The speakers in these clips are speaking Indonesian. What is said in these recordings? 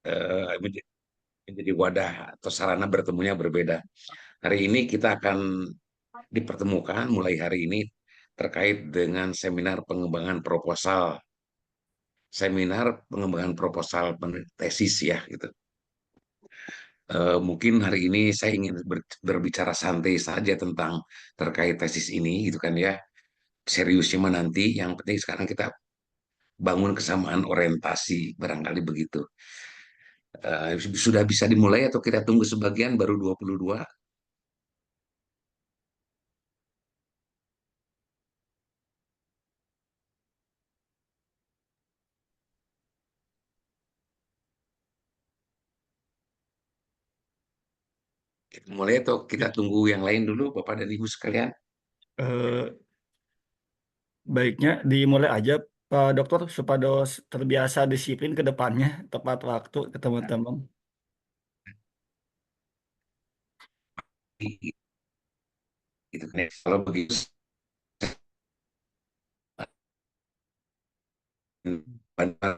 menjadi wadah atau sarana bertemunya berbeda. Hari ini kita akan dipertemukan mulai hari ini terkait dengan seminar pengembangan proposal tesis ya gitu. Mungkin hari ini saya ingin berbicara santai saja tentang terkait tesis ini gitu kan ya. Seriusnya mah nanti, yang penting sekarang kita bangun kesamaan orientasi barangkali begitu. Sudah bisa dimulai atau kita tunggu sebagian baru 22? Kita mulai atau kita Ya, tunggu yang lain dulu, Bapak dan Ibu sekalian? eh, baiknya dimulai aja Pak Dokter supaya terbiasa disiplin ke depannya tepat waktu ke teman-teman. Gitu kan ya. Kalau begitu,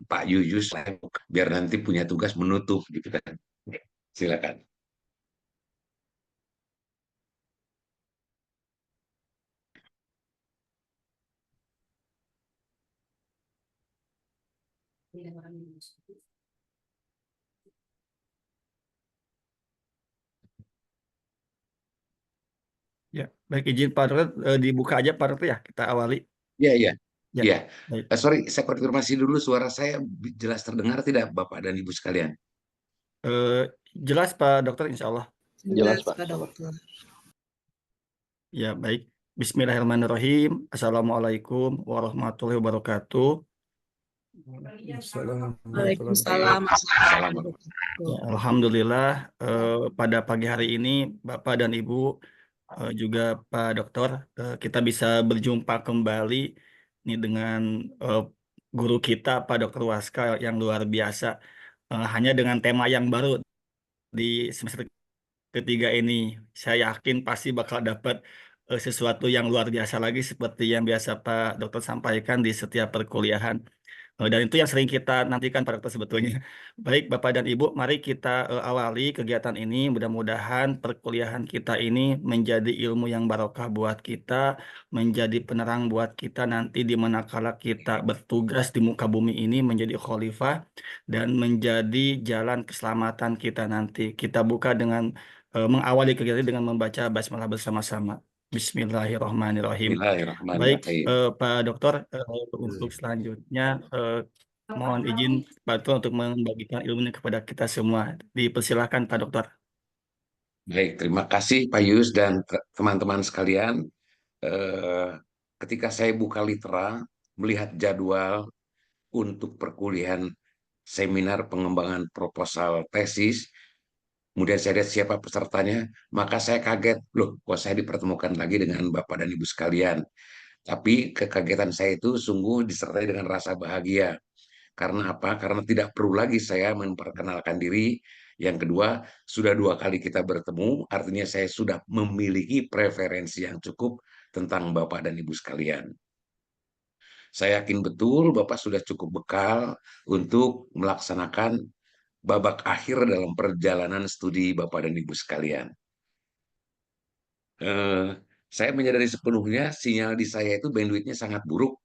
Pak Yuyus biar nanti punya tugas menutup gitu kan. Silakan. Ya, baik izin Pak Dokter dibuka aja Pak Dokter ya kita awali. Iya, iya. Ya, Iya. baik. Sorry, saya konfirmasi dulu suara saya jelas terdengar tidak Bapak dan Ibu sekalian? Eh, jelas Pak Dokter Insya Allah. Jelas, Pak Dokter. Ya, baik. Bismillahirrahmanirrahim. Assalamualaikum warahmatullahi wabarakatuh. Waalaikumsalam warahmatullahi wabarakatuh. Ya, Alhamdulillah pada pagi hari ini Bapak dan Ibu juga Pak Dokter kita bisa berjumpa kembali nih dengan eh, guru kita Pak Dokter Waska yang luar biasa. Hanya dengan tema yang baru di semester ketiga ini saya yakin pasti bakal dapat sesuatu yang luar biasa lagi seperti yang biasa Pak Dokter sampaikan di setiap perkuliahan. Dan itu yang sering kita nantikan Pak Dokter sebetulnya. Baik Bapak dan Ibu, mari kita awali kegiatan ini. Mudah-mudahan perkuliahan kita ini menjadi ilmu yang barokah buat kita, menjadi penerang buat kita nanti di manakala kita bertugas di muka bumi ini menjadi khalifah dan menjadi jalan keselamatan kita nanti. Kita buka dengan mengawali kegiatan ini dengan membaca basmalah bersama-sama. Bismillahirrahmanirrahim. Baik, Bismillahirrahmanirrahim. Pak Dokter, untuk selanjutnya mohon izin Pak Dokter untuk membagikan ilmunya kepada kita semua. Dipersilakan Pak Dokter. Baik, terima kasih Pak Yus dan teman-teman sekalian. Eh, Ketika saya buka litera, melihat jadwal untuk perkuliahan seminar pengembangan proposal tesis, kemudian saya lihat siapa pesertanya, maka saya kaget, loh, kok saya dipertemukan lagi dengan Bapak dan Ibu sekalian. Tapi kekagetan saya itu sungguh disertai dengan rasa bahagia. Karena apa? Karena tidak perlu lagi saya memperkenalkan diri. Yang kedua, sudah 2 kali kita bertemu, artinya saya sudah memiliki preferensi yang cukup tentang Bapak dan Ibu sekalian. Saya yakin betul Bapak sudah cukup bekal untuk melaksanakan babak akhir dalam perjalanan studi Bapak dan Ibu sekalian. Eh, saya menyadari sepenuhnya sinyal di saya itu bandwidthnya sangat buruk.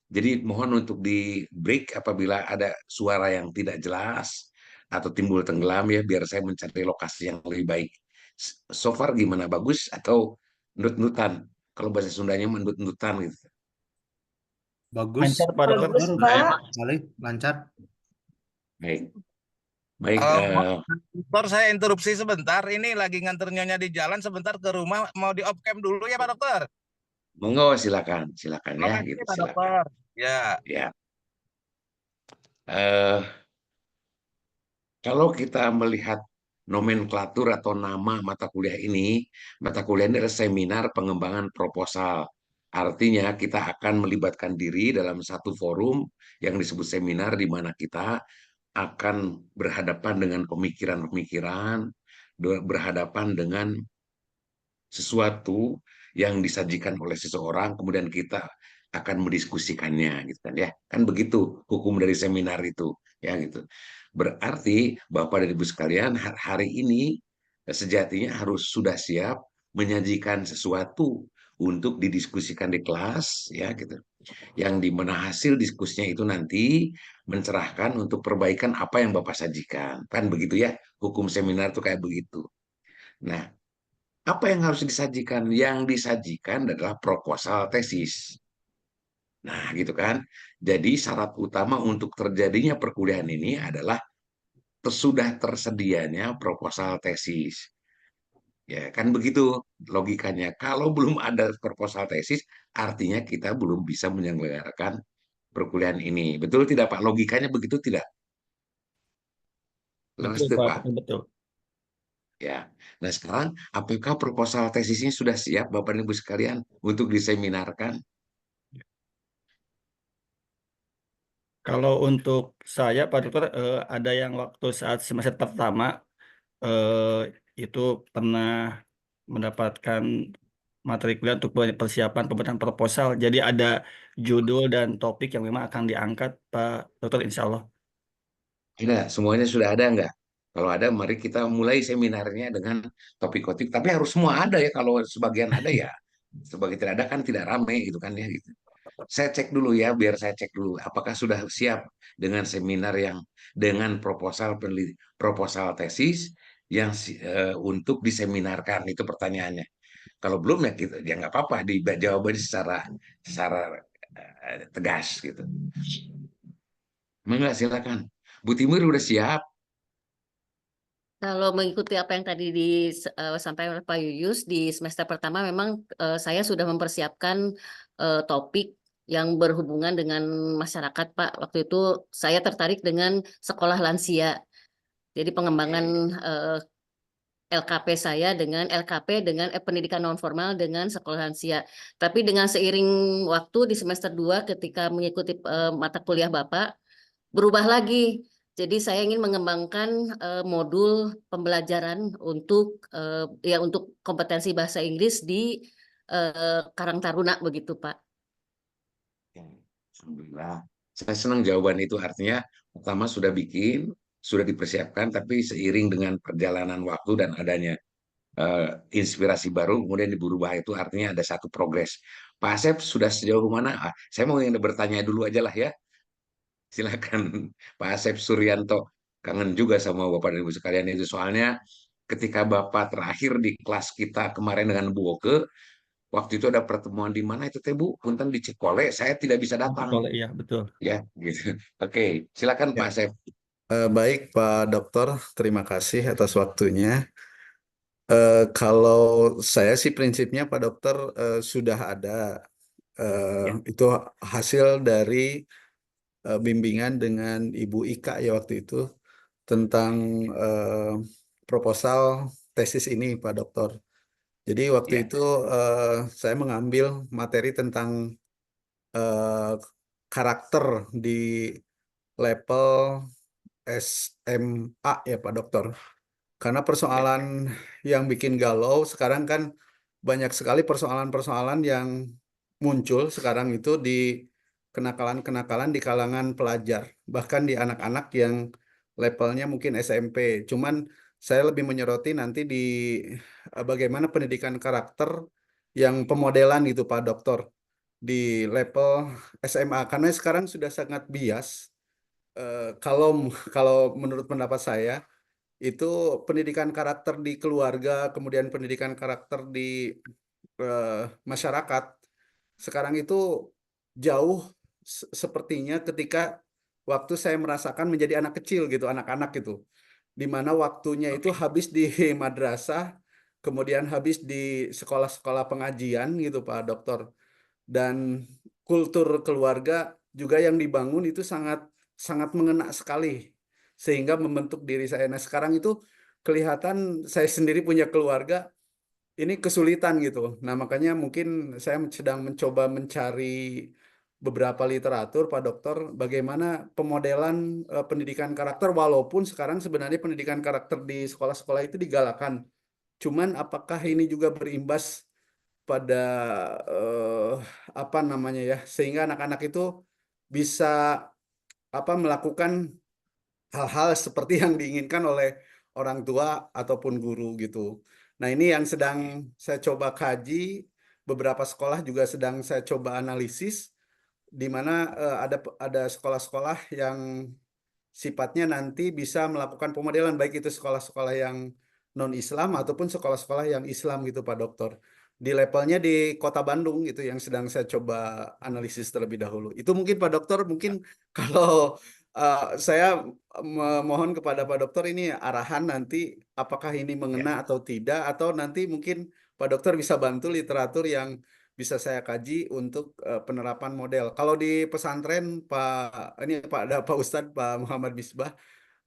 Jadi mohon untuk di break apabila ada suara yang tidak jelas atau timbul tenggelam ya biar saya mencari lokasi yang lebih baik. So far gimana, bagus atau nut-nutan? Kalau bahasa Sundanya menut-nutan gitu. Bagus, Lancar Pak Dokter. Bagus, Pak. kali lancar. Baik, baik. Dokter, saya interupsi sebentar. Ini lagi nganter nyonya di jalan sebentar ke rumah. Mau di off cam dulu ya Pak Dokter? Monggo silakan, silakan ya Makasih gitu, Pak silakan. Dokter. Ya. Ya, eh, kalau kita melihat nomenklatur atau nama mata kuliah ini, mata kuliah ini adalah seminar pengembangan proposal. Artinya kita akan melibatkan diri dalam satu forum yang disebut seminar di mana kita akan berhadapan dengan pemikiran-pemikiran, berhadapan dengan sesuatu yang disajikan oleh seseorang, kemudian kita akan mendiskusikannya, gitu kan ya. Kan begitu hukum dari seminar itu, ya gitu. Berarti Bapak dan Ibu sekalian hari ini sejatinya harus sudah siap menyajikan sesuatu untuk didiskusikan di kelas ya gitu. Yang dimana hasil diskusinya itu nanti mencerahkan untuk perbaikan apa yang Bapak sajikan. Kan begitu ya, hukum seminar itu kayak begitu. Nah, apa yang harus disajikan? Yang disajikan adalah proposal tesis. Nah, gitu kan. Jadi syarat utama untuk terjadinya perkuliahan ini adalah sudah tersedianya proposal tesis. Ya, kan begitu logikanya. Kalau belum ada proposal tesis, artinya kita belum bisa menyelenggarakan perkuliahan ini. Betul tidak, Pak? Logikanya begitu tidak? Lepas Betul itu, Pak, Pak. betul betul. Ya. Nah, sekarang apakah proposal tesisnya sudah siap, Bapak dan Ibu sekalian, untuk diseminarkan? Kalau untuk saya Pak Dokter, ada yang waktu saat semester pertama itu pernah mendapatkan materi kuliah untuk persiapan pembuatan proposal. Jadi ada judul dan topik yang memang akan diangkat Pak Dokter, insya Allah. Tidak, semuanya sudah ada nggak? Kalau ada, mari kita mulai seminarnya dengan topik-topik. Tapi harus semua ada ya. Kalau sebagian ada ya, sebagai tidak ada kan tidak rame gitu kan ya gitu. Saya cek dulu ya, biar saya cek dulu apakah sudah siap dengan seminar yang dengan proposal tesis yang untuk diseminarkan itu pertanyaannya. Kalau belum ya gitu, ya nggak apa-apa dijawab secara secara tegas gitu. Enggak, silakan. Bu Timur udah siap. Kalau mengikuti apa yang tadi disampaikan oleh Pak Yuyus, di semester pertama memang saya sudah mempersiapkan topik yang berhubungan dengan masyarakat, Pak. Waktu itu saya tertarik dengan sekolah lansia. Jadi pengembangan LKP saya dengan LKP dengan pendidikan non formal dengan sekolah lansia. Tapi dengan seiring waktu di semester 2 ketika mengikuti mata kuliah Bapak, berubah lagi. Jadi saya ingin mengembangkan modul pembelajaran untuk ya untuk kompetensi bahasa Inggris di Karang Taruna begitu, Pak. Ya, alhamdulillah. Saya senang jawaban itu, artinya pertama sudah bikin, sudah dipersiapkan, tapi seiring dengan perjalanan waktu dan adanya inspirasi baru, kemudian berubah itu artinya ada satu progres. Pak Asep sudah sejauh mana? Saya mau yang bertanya dulu aja lah ya. Silakan Pak Asep Suryanto. Kangen juga sama Bapak dan Ibu sekalian itu. Soalnya ketika Bapak terakhir di kelas kita kemarin dengan Bu Oke, waktu itu ada pertemuan di mana itu Teh Bu? Punten di Cikole, saya tidak bisa datang. Boleh, iya betul. Ya, gitu. Oke, silakan Pak Ya. Asep. Baik Pak Dokter, terima kasih atas waktunya. Kalau saya sih prinsipnya Pak Dokter sudah ada Ya. itu hasil dari bimbingan dengan Ibu Ika ya waktu itu tentang proposal tesis ini Pak Dokter. Jadi waktu Ya. itu saya mengambil materi tentang eh, karakter di level SMA ya Pak Dokter. Karena persoalan yang bikin galau sekarang kan banyak sekali persoalan-persoalan yang muncul sekarang itu di kenakalan-kenakalan di kalangan pelajar, bahkan di anak-anak yang levelnya mungkin SMP. Cuman saya lebih menyoroti nanti di bagaimana pendidikan karakter yang pemodelan gitu Pak Dokter di level SMA karena sekarang sudah sangat bias. Kalau kalau menurut pendapat saya itu pendidikan karakter di keluarga, kemudian pendidikan karakter di masyarakat sekarang itu jauh sepertinya ketika waktu saya merasakan menjadi anak kecil gitu, anak-anak gitu, di mana waktunya itu Oke. habis di madrasah, kemudian habis di sekolah-sekolah pengajian gitu Pak Dokter, dan kultur keluarga juga yang dibangun itu sangat sangat mengena sekali sehingga membentuk diri saya. Nah, sekarang itu kelihatan saya sendiri punya keluarga ini kesulitan gitu. Nah, makanya mungkin saya sedang mencoba mencari beberapa literatur, Pak Dokter, bagaimana pemodelan pendidikan karakter, walaupun sekarang sebenarnya pendidikan karakter di sekolah-sekolah itu digalakan. Cuman apakah ini juga berimbas pada eh, apa namanya ya, sehingga anak-anak itu bisa apa melakukan hal-hal seperti yang diinginkan oleh orang tua ataupun guru gitu. Nah, ini yang sedang saya coba kaji, beberapa sekolah juga sedang saya coba analisis, di mana ada sekolah-sekolah yang sifatnya nanti bisa melakukan pemodelan, baik itu sekolah-sekolah yang non-Islam ataupun sekolah-sekolah yang Islam gitu Pak Dokter. Di levelnya di Kota Bandung gitu yang sedang saya coba analisis terlebih dahulu. Itu mungkin Pak Dokter, mungkin kalau saya memohon kepada Pak Dokter ini arahan nanti apakah ini mengena atau tidak, atau nanti mungkin Pak Dokter bisa bantu literatur yang bisa saya kaji untuk penerapan model. Kalau di pesantren ada Pak Ustadz Pak Muhammad Misbah.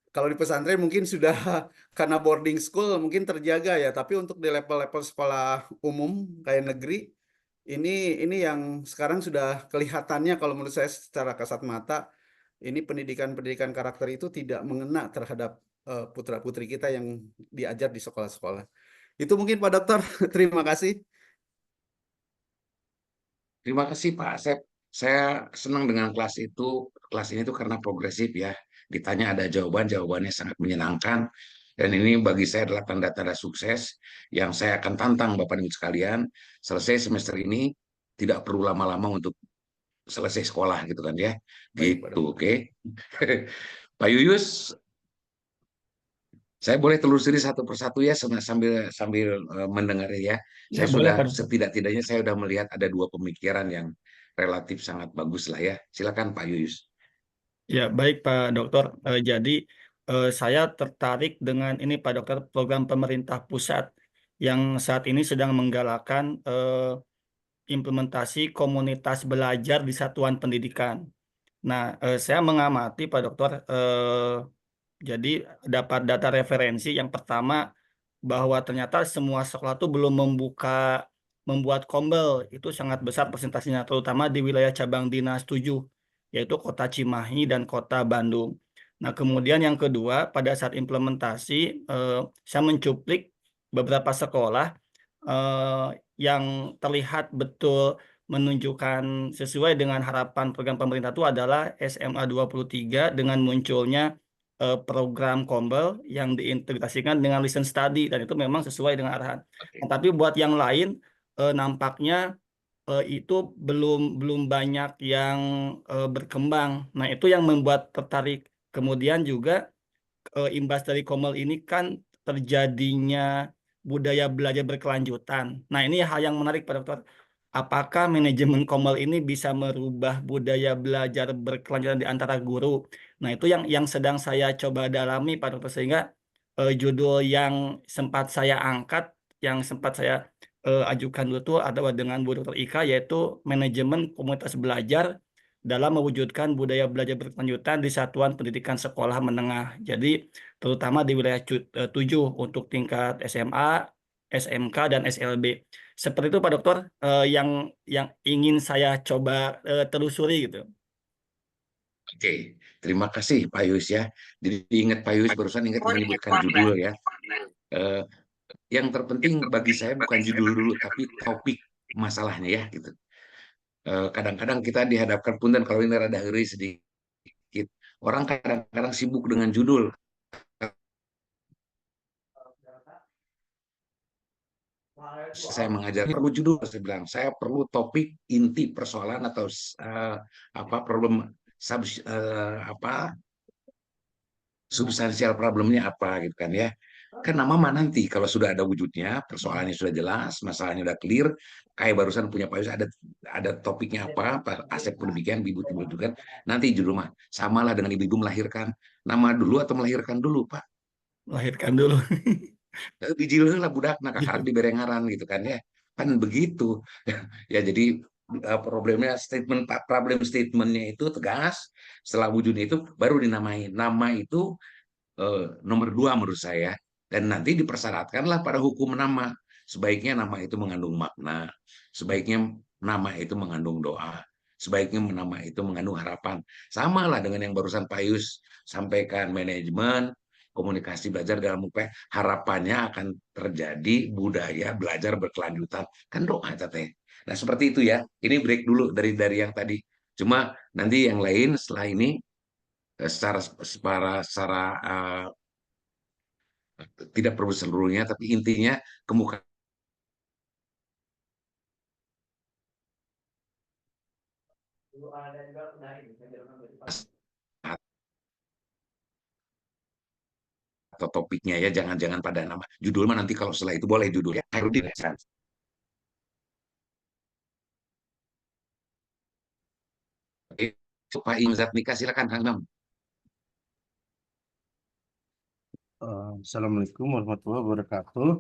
Kalau di pesantren mungkin sudah karena boarding school mungkin terjaga ya, tapi untuk di level-level sekolah umum kayak negeri ini yang sekarang sudah kelihatannya kalau menurut saya secara kasat mata ini pendidikan-pendidikan karakter itu tidak mengena terhadap putra-putri kita yang diajar di sekolah-sekolah. Itu mungkin Pak Dokter. Terima kasih. Terima kasih Pak Asep. Saya senang dengan kelas itu. Kelas ini tuh karena progresif ya. Ditanya ada jawaban, jawabannya sangat menyenangkan. Dan ini bagi saya adalah tanda-tanda sukses yang saya akan tantang Bapak Ibu sekalian. Selesai semester ini tidak perlu lama-lama untuk selesai sekolah gitu kan ya. Baik, Pak Gitu, Dokter. oke. Pak Yuyus, saya boleh telusuri satu persatu ya sambil mendengar ya. Ya, Saya boleh sudah Pak Dokter. setidak-tidaknya saya sudah melihat ada dua pemikiran yang relatif sangat bagus lah ya. Silakan Pak Yuyus. Ya, baik Pak Dokter. Jadi saya tertarik dengan ini Pak Dokter, program pemerintah pusat yang saat ini sedang menggalakkan implementasi komunitas belajar di satuan pendidikan. Nah, saya mengamati Pak Dokter, jadi dapat data referensi yang pertama bahwa ternyata semua sekolah itu belum membuat kombel, itu sangat besar persentasenya, terutama di wilayah cabang dinas 7, yaitu Kota Cimahi dan Kota Bandung. Nah, kemudian yang kedua, pada saat implementasi, saya mencuplik beberapa sekolah yang terlihat betul menunjukkan sesuai dengan harapan program pemerintah itu adalah SMA 23 dengan munculnya program Kombel yang diintegrasikan dengan listen study, dan itu memang sesuai dengan arahan. Nah, tapi buat yang lain nampaknya itu belum banyak yang berkembang. Nah, itu yang membuat tertarik. Kemudian juga imbas dari Kombel ini kan terjadinya budaya belajar berkelanjutan. Nah, ini hal yang menarik Pak Dokter. Apakah manajemen Kombel ini bisa merubah budaya belajar berkelanjutan di antara guru? Nah, itu yang sedang saya coba dalami Pak Dokter, sehingga judul yang sempat saya angkat, yang sempat saya ajukan dulu itu adalah dengan Bu Dr. Ika, yaitu manajemen komunitas belajar dalam mewujudkan budaya belajar berkelanjutan di satuan pendidikan sekolah menengah. Jadi terutama di wilayah 7 untuk tingkat SMA, SMK, dan SLB. Seperti itu Pak Dokter, yang ingin saya coba telusuri gitu. Oke, terima kasih Pak Yuyus ya. Jadi ingat Pak Yuyus barusan ingat menyebutkan judul ya. Yang terpenting bagi saya bukan judul dulu, tapi topik masalahnya ya gitu. Kadang-kadang kita dihadapkan punten kalau ini rada ngeri sedikit. Orang kadang-kadang sibuk dengan judul. Saya mengajar perlu judul, saya bilang saya perlu topik inti persoalan atau problem substansial problemnya apa gitu kan ya. Kan nama mah nanti kalau sudah ada wujudnya, persoalannya sudah jelas, masalahnya sudah clear, kayak barusan punya Pak Yus ada topiknya apa, Pak Asep pun demikian, Ibu juga kan. Nanti judul mah samalah dengan ibu-ibu melahirkan, nama dulu atau melahirkan dulu, Pak. Melahirkan dulu. Biji lah budak nak kakak di berengaran gitu kan ya. Kan begitu. Ya jadi problem statementnya itu tegas, setelah wujudnya itu baru dinamai. Nama itu nomor 2 menurut saya, dan nanti dipersyaratkanlah pada hukum nama. Sebaiknya nama itu mengandung makna, sebaiknya nama itu mengandung doa, sebaiknya nama itu mengandung harapan. Sama lah dengan yang barusan Pak Yus sampaikan, manajemen komunikasi belajar dalam upaya harapannya akan terjadi budaya belajar berkelanjutan, kan doa teteh. Nah seperti itu ya. Ini break dulu dari yang tadi, cuma nanti yang lain setelah ini secara tidak perlu seluruhnya, tapi intinya kemukakan atau topiknya ya, jangan pada nama judul mah, nanti kalau setelah itu boleh judul ya. Khairudin ya. Oke, Pak Imzat Nika, silakan Kang Nam. Assalamualaikum warahmatullahi wabarakatuh.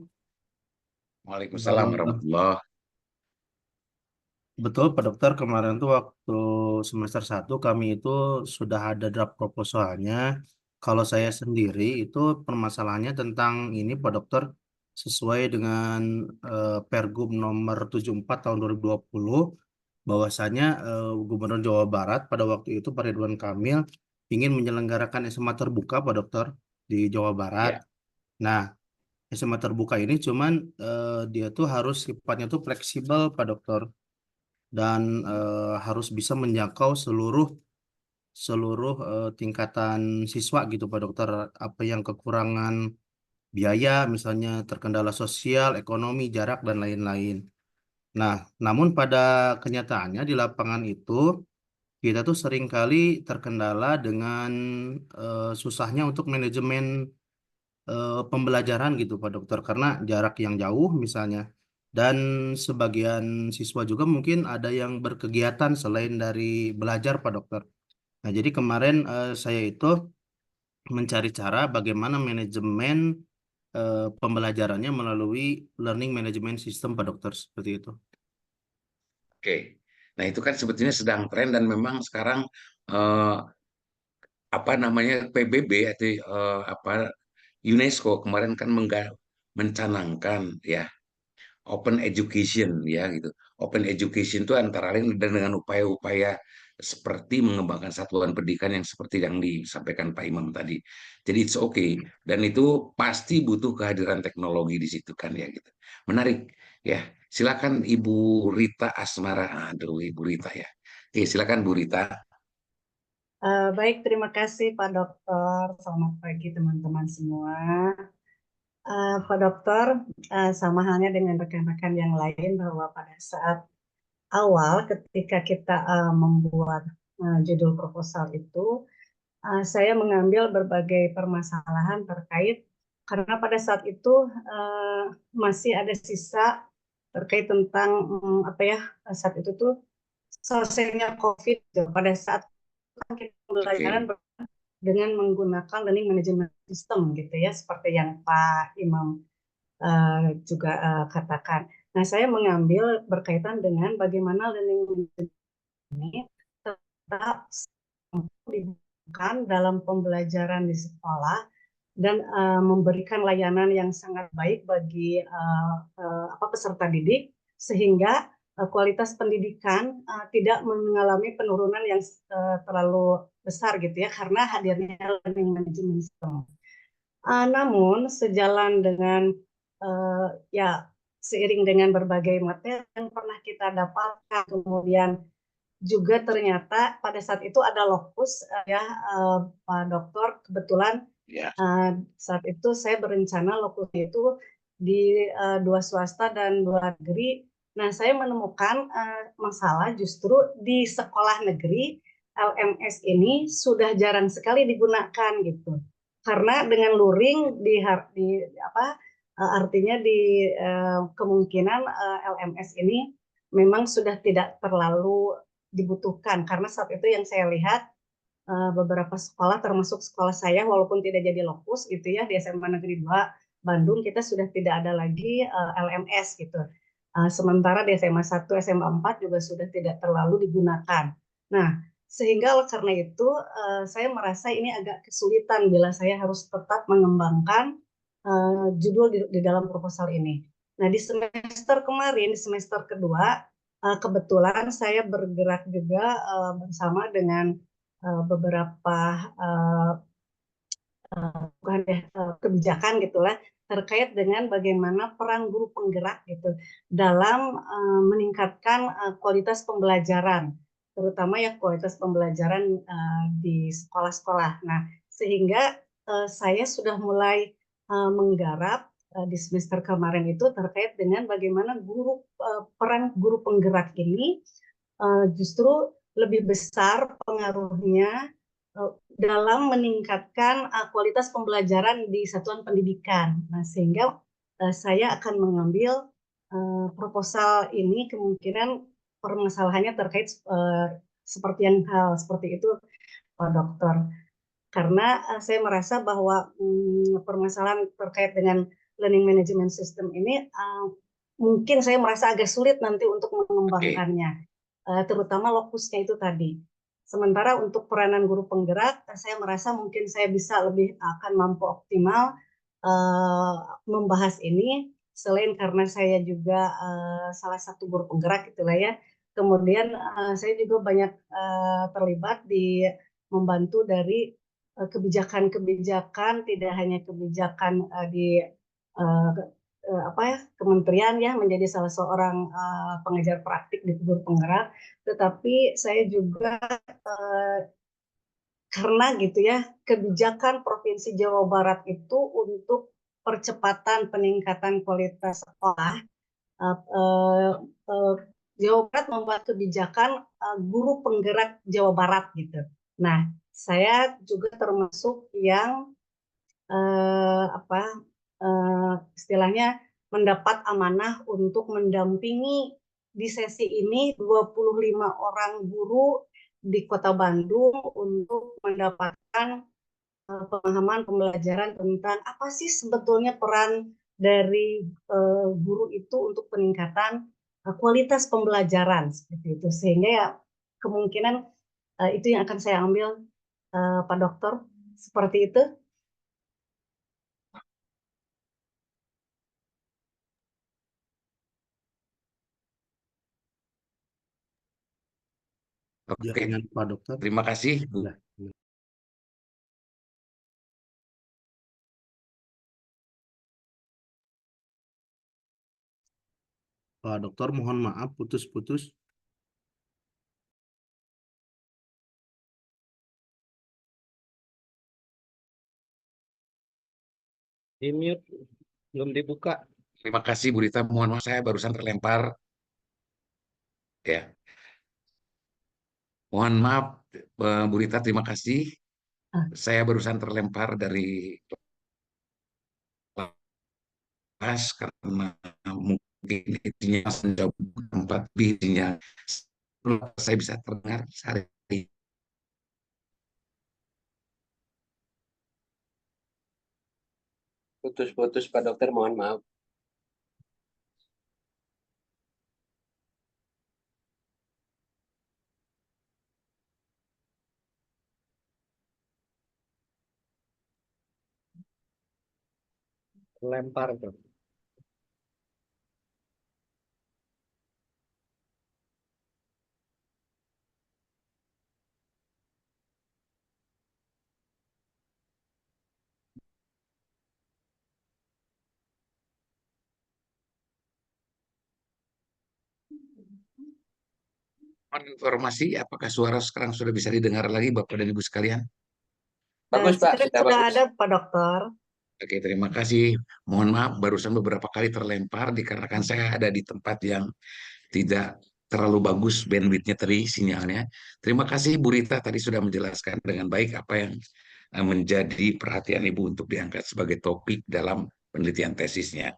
Waalaikumsalam warahmatullahi. Betul Pak Dokter, kemarin tuh waktu semester 1 kami itu sudah ada draft proposalnya. Kalau saya sendiri itu permasalahannya tentang ini Pak Dokter, sesuai dengan Pergub nomor 74 tahun 2020, bahwasanya Gubernur Jawa Barat pada waktu itu Pak Ridwan Kamil ingin menyelenggarakan SMA terbuka Pak Dokter di Jawa Barat. Ya. Nah, SMA terbuka ini cuman dia tuh harus sifatnya tuh fleksibel Pak Dokter, dan harus bisa menjangkau seluruh tingkatan siswa gitu Pak Dokter. Apa yang kekurangan biaya misalnya, terkendala sosial, ekonomi, jarak dan lain-lain. Nah, namun pada kenyataannya di lapangan itu kita tuh seringkali terkendala dengan susahnya untuk manajemen pembelajaran gitu Pak Dokter, karena jarak yang jauh misalnya, dan sebagian siswa juga mungkin ada yang berkegiatan selain dari belajar Pak Dokter. Nah, jadi kemarin saya itu mencari cara bagaimana manajemen pembelajarannya melalui learning management system Pak Dokter, seperti itu. Oke. Nah, itu kan sebetulnya sedang tren, dan memang sekarang eh, apa namanya, PBB atau UNESCO kemarin kan mencanangkan ya open education ya gitu. Open education itu antara lain dengan upaya-upaya seperti mengembangkan satuan pendidikan yang seperti yang disampaikan Pak Imam tadi. Jadi it's okay, dan itu pasti butuh kehadiran teknologi di situ kan ya gitu. Menarik ya. Silakan Ibu Rita Asmara. Aduh, Ibu Rita ya. Oke, silakan Bu Rita. Baik, terima kasih Pak Dokter. Selamat pagi teman-teman semua. Pak Dokter, sama halnya dengan rekan-rekan yang lain, bahwa pada saat awal ketika kita membuat judul proposal itu, saya mengambil berbagai permasalahan terkait, karena pada saat itu masih ada sisa terkait tentang saat itu tuh selesainya COVID pada saat kita pembelajaran dengan menggunakan learning management system gitu ya, seperti yang Pak Imam juga katakan. Nah, saya mengambil berkaitan dengan bagaimana learning management ini tetap digunakan dalam pembelajaran di sekolah dan memberikan layanan yang sangat baik bagi peserta didik, sehingga kualitas pendidikan tidak mengalami penurunan yang terlalu besar gitu ya, karena hadirnya learning management system. Namun sejalan dengan seiring dengan berbagai materi yang pernah kita dapatkan, kemudian juga ternyata pada saat itu ada lokus Pak Dokter, kebetulan saat itu saya berencana lokusnya itu di 2 swasta dan 2 negeri. Nah, saya menemukan masalah justru di sekolah negeri LMS ini sudah jarang sekali digunakan gitu. Karena dengan luring artinya kemungkinan LMS ini memang sudah tidak terlalu dibutuhkan, karena saat itu yang saya lihat beberapa sekolah termasuk sekolah saya, walaupun tidak jadi lokus gitu ya, di SMA Negeri 2 Bandung kita sudah tidak ada lagi LMS gitu. Sementara di SMA 1, SMA 4 juga sudah tidak terlalu digunakan. Nah, sehingga karena itu saya merasa ini agak kesulitan bila saya harus tetap mengembangkan judul di dalam proposal ini. Nah, di semester kemarin, di semester kedua, kebetulan saya bergerak juga bersama dengan beberapa kebijakan gitulah, terkait dengan bagaimana peran guru penggerak gitu dalam meningkatkan kualitas pembelajaran. terutama ya kualitas pembelajaran di sekolah-sekolah. Nah, sehingga saya sudah mulai menggarap di semester kemarin itu terkait dengan bagaimana peran guru penggerak ini justru lebih besar pengaruhnya dalam meningkatkan kualitas pembelajaran di satuan pendidikan. Nah, sehingga saya akan mengambil proposal ini, kemungkinan permasalahannya terkait seperti hal seperti itu, Pak Dokter. Karena saya merasa bahwa permasalahan terkait dengan learning management system ini mungkin saya merasa agak sulit nanti untuk mengembangkannya, terutama lokusnya itu tadi. Sementara untuk peranan guru penggerak, saya merasa mungkin saya bisa lebih akan mampu optimal membahas ini, selain karena saya juga salah satu guru penggerak itulah ya. Kemudian saya juga banyak terlibat di membantu dari kebijakan-kebijakan, tidak hanya kebijakan di kementerian ya, menjadi salah seorang pengajar praktik di guru penggerak, tetapi saya juga karena gitu ya, kebijakan Provinsi Jawa Barat itu untuk percepatan peningkatan kualitas sekolah, Jawa Barat membuat kebijakan guru penggerak Jawa Barat gitu. Nah, saya juga termasuk yang istilahnya mendapat amanah untuk mendampingi di sesi ini 25 orang guru di Kota Bandung untuk mendapatkan pemahaman pembelajaran tentang apa sih sebetulnya peran dari guru itu untuk peningkatan kualitas pembelajaran seperti itu, sehingga ya kemungkinan itu yang akan saya ambil, Pak Dokter, seperti itu. Oke, Jangan Pak Dokter. terima kasih Bu. Nah, Pak Dokter, mohon maaf putus-putus. Di mute, belum dibuka. Terima kasih Bu Rita, mohon maaf saya barusan terlempar. Ya, mohon maaf Bu Rita, terima kasih. Saya barusan terlempar dari kelas karena mungkin intinya menjauh tempat bidinya. Saya bisa terdengar sehari. Putus-putus Pak Dokter, mohon maaf. Lempar tuh. Informasi, apakah suara sekarang sudah bisa didengar lagi Bapak dan Ibu sekalian? Bagus Pak, Sekarang sudah sudah bagus. ada Pak Dokter. Oke, terima kasih. Mohon maaf, barusan beberapa kali terlempar dikarenakan saya ada di tempat yang tidak terlalu bagus bandwidth-nya tadi sinyalnya. Terima kasih Bu Rita tadi sudah menjelaskan dengan baik apa yang menjadi perhatian Ibu untuk diangkat sebagai topik dalam penelitian tesisnya.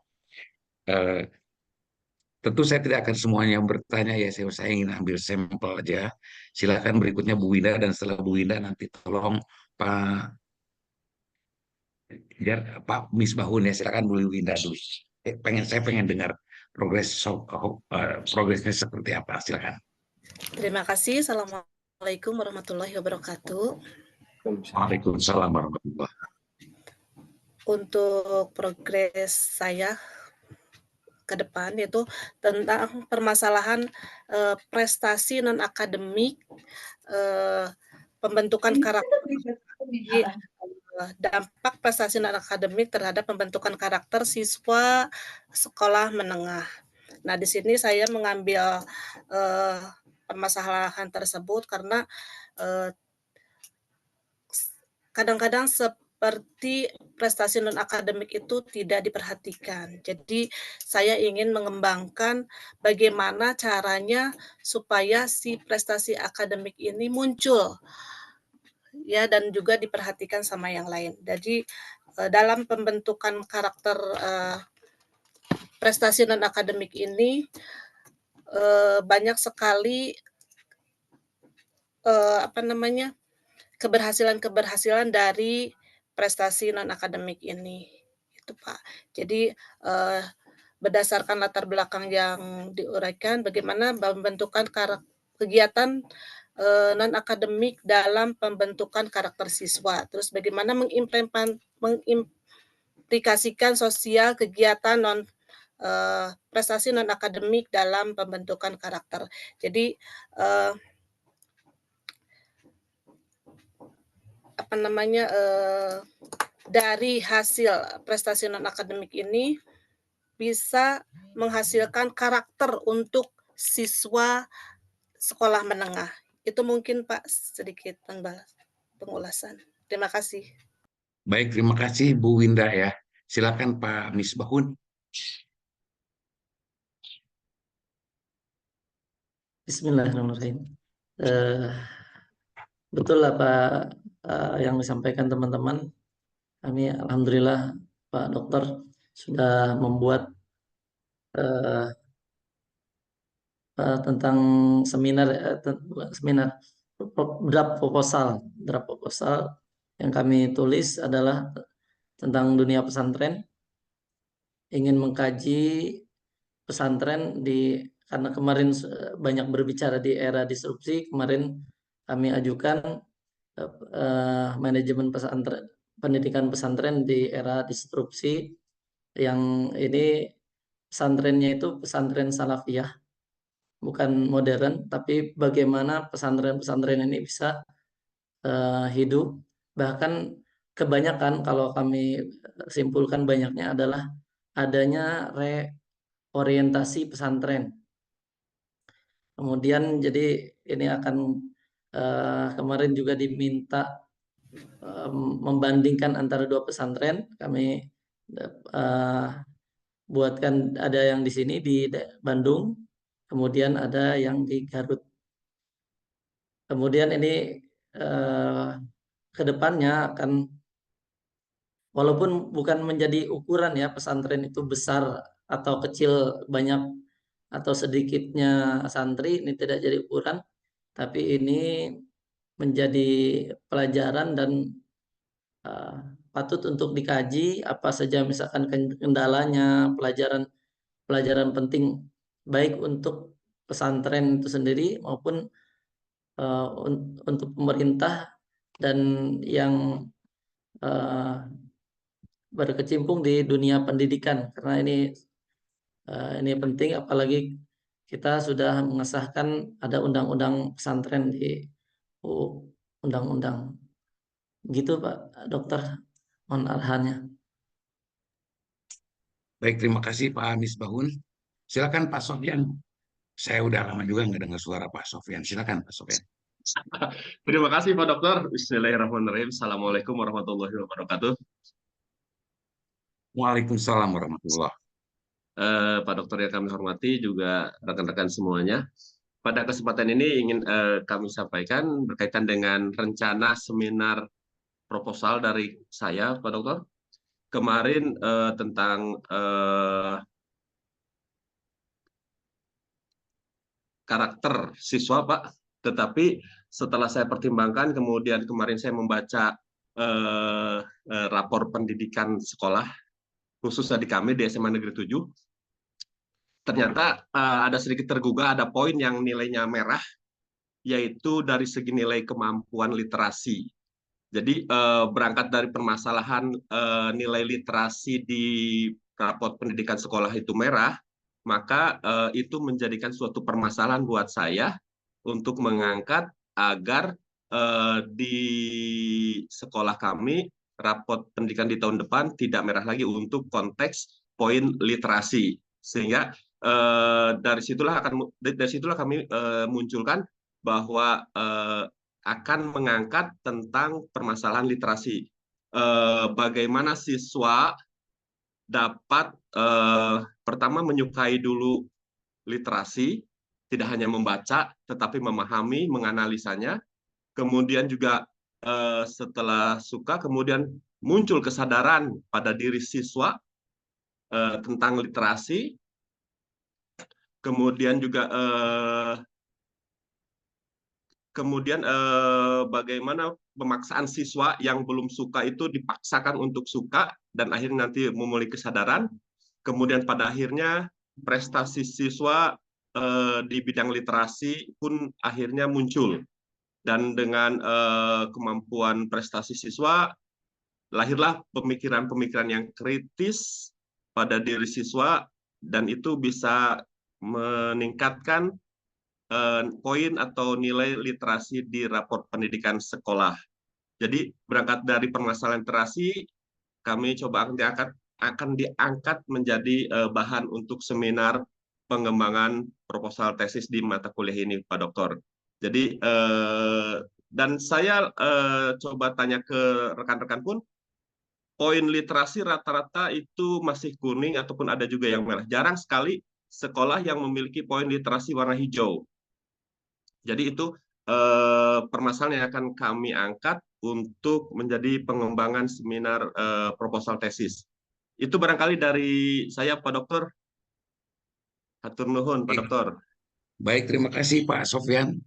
Tentu saya tidak akan semuanya bertanya ya, saya ingin ambil sampel aja. Silakan berikutnya Bu Winda, dan setelah Bu Winda nanti tolong Pak Misbahun ya, silakan Bu Winda dulu. Saya pengen dengar progresnya seperti apa, silakan. Terima kasih. Assalamualaikum warahmatullahi wabarakatuh. Waalaikumsalam warahmatullahi wabarakatuh. Untuk progres saya ke depan yaitu tentang permasalahan prestasi non akademik, pembentukan karakter, dampak prestasi non akademik terhadap pembentukan karakter siswa sekolah menengah. Nah, di sini saya mengambil permasalahan tersebut karena kadang-kadang seperti prestasi non-akademik itu tidak diperhatikan. Jadi saya ingin mengembangkan bagaimana caranya supaya si prestasi akademik ini muncul ya dan juga diperhatikan sama yang lain. Jadi dalam pembentukan karakter prestasi non-akademik ini banyak sekali keberhasilan-keberhasilan dari prestasi non-akademik ini, itu Pak. Jadi berdasarkan latar belakang yang diuraikan, bagaimana pembentukan kegiatan non-akademik dalam pembentukan karakter siswa, terus bagaimana mengimplikasikan sosial kegiatan prestasi non-akademik dalam pembentukan karakter. Jadi dari hasil prestasi non-akademik ini bisa menghasilkan karakter untuk siswa sekolah menengah. Itu mungkin Pak sedikit pengulasan. Terima kasih. Baik, terima kasih Bu Winda ya. Silakan Pak Misbahun. Bismillahirrahmanirrahim. Betul apa yang disampaikan teman-teman. Kami alhamdulillah Pak Dokter sudah membuat tentang draft proposal yang kami tulis adalah tentang dunia pesantren. Ingin mengkaji pesantren karena kemarin banyak berbicara di era disrupsi, kemarin kami ajukan manajemen pesantren, pendidikan pesantren di era disrupsi, yang ini pesantrennya itu pesantren salafiyah, bukan modern, tapi bagaimana pesantren-pesantren ini bisa hidup. Bahkan kebanyakan, kalau kami simpulkan banyaknya adalah adanya reorientasi pesantren. Kemudian jadi ini akan kemarin juga diminta membandingkan antara dua pesantren. Kami buatkan, ada yang di sini di Bandung, kemudian ada yang di Garut. Kemudian ini ke depannya akan, walaupun bukan menjadi ukuran ya pesantren itu besar atau kecil, banyak atau sedikitnya santri, ini tidak jadi ukuran, tapi ini menjadi pelajaran dan patut untuk dikaji apa saja misalkan kendalanya, pelajaran penting baik untuk pesantren itu sendiri maupun untuk pemerintah dan yang berkecimpung di dunia pendidikan, karena ini penting, apalagi kita sudah mengesahkan ada undang-undang pesantren di undang-undang. Gitu Pak Dokter, mohon arahannya. Baik, terima kasih Pak Misbahun. Silakan Pak Sofyan. Saya udah lama juga nggak dengar suara Pak Sofyan. Silakan Pak Sofyan. Terima kasih Pak Dokter. Bismillahirrahmanirrahim. Assalamualaikum warahmatullahi wabarakatuh. Waalaikumsalam warahmatullahi. Pak Dokter yang kami hormati, juga rekan-rekan semuanya. Pada kesempatan ini ingin kami sampaikan berkaitan dengan rencana seminar proposal dari saya, Pak Dokter. Kemarin tentang karakter siswa, Pak. Tetapi setelah saya pertimbangkan, kemudian kemarin saya membaca rapor pendidikan sekolah, khususnya di kami di SMA Negeri 7, ternyata ada sedikit tergugah, ada poin yang nilainya merah, yaitu dari segi nilai kemampuan literasi. Jadi berangkat dari permasalahan nilai literasi di rapor pendidikan sekolah itu merah, maka itu menjadikan suatu permasalahan buat saya untuk mengangkat agar di sekolah kami rapor pendidikan di tahun depan tidak merah lagi untuk konteks poin literasi, sehingga dari situlah kami munculkan bahwa akan mengangkat tentang permasalahan literasi. Bagaimana siswa dapat pertama menyukai dulu literasi, tidak hanya membaca, tetapi memahami, menganalisanya. Kemudian juga setelah suka, kemudian muncul kesadaran pada diri siswa tentang literasi. Kemudian juga bagaimana pemaksaan siswa yang belum suka itu dipaksakan untuk suka dan akhirnya nanti memulai kesadaran. Kemudian pada akhirnya prestasi siswa di bidang literasi pun akhirnya muncul. Dan dengan kemampuan prestasi siswa, lahirlah pemikiran-pemikiran yang kritis pada diri siswa, dan itu bisa meningkatkan poin atau nilai literasi di raport pendidikan sekolah. Jadi berangkat dari permasalahan literasi, kami coba akan diangkat menjadi bahan untuk seminar pengembangan proposal tesis di mata kuliah ini, Pak Doktor. Jadi dan saya coba tanya ke rekan-rekan pun, poin literasi rata-rata itu masih kuning ataupun ada juga yang merah. Jarang sekali sekolah yang memiliki poin literasi warna hijau. Jadi itu permasalahan yang akan kami angkat untuk menjadi pengembangan seminar proposal tesis. Itu barangkali dari saya, Pak Dokter. Hatur nuhun, Pak Dokter. Baik, terima kasih Pak Sofyan.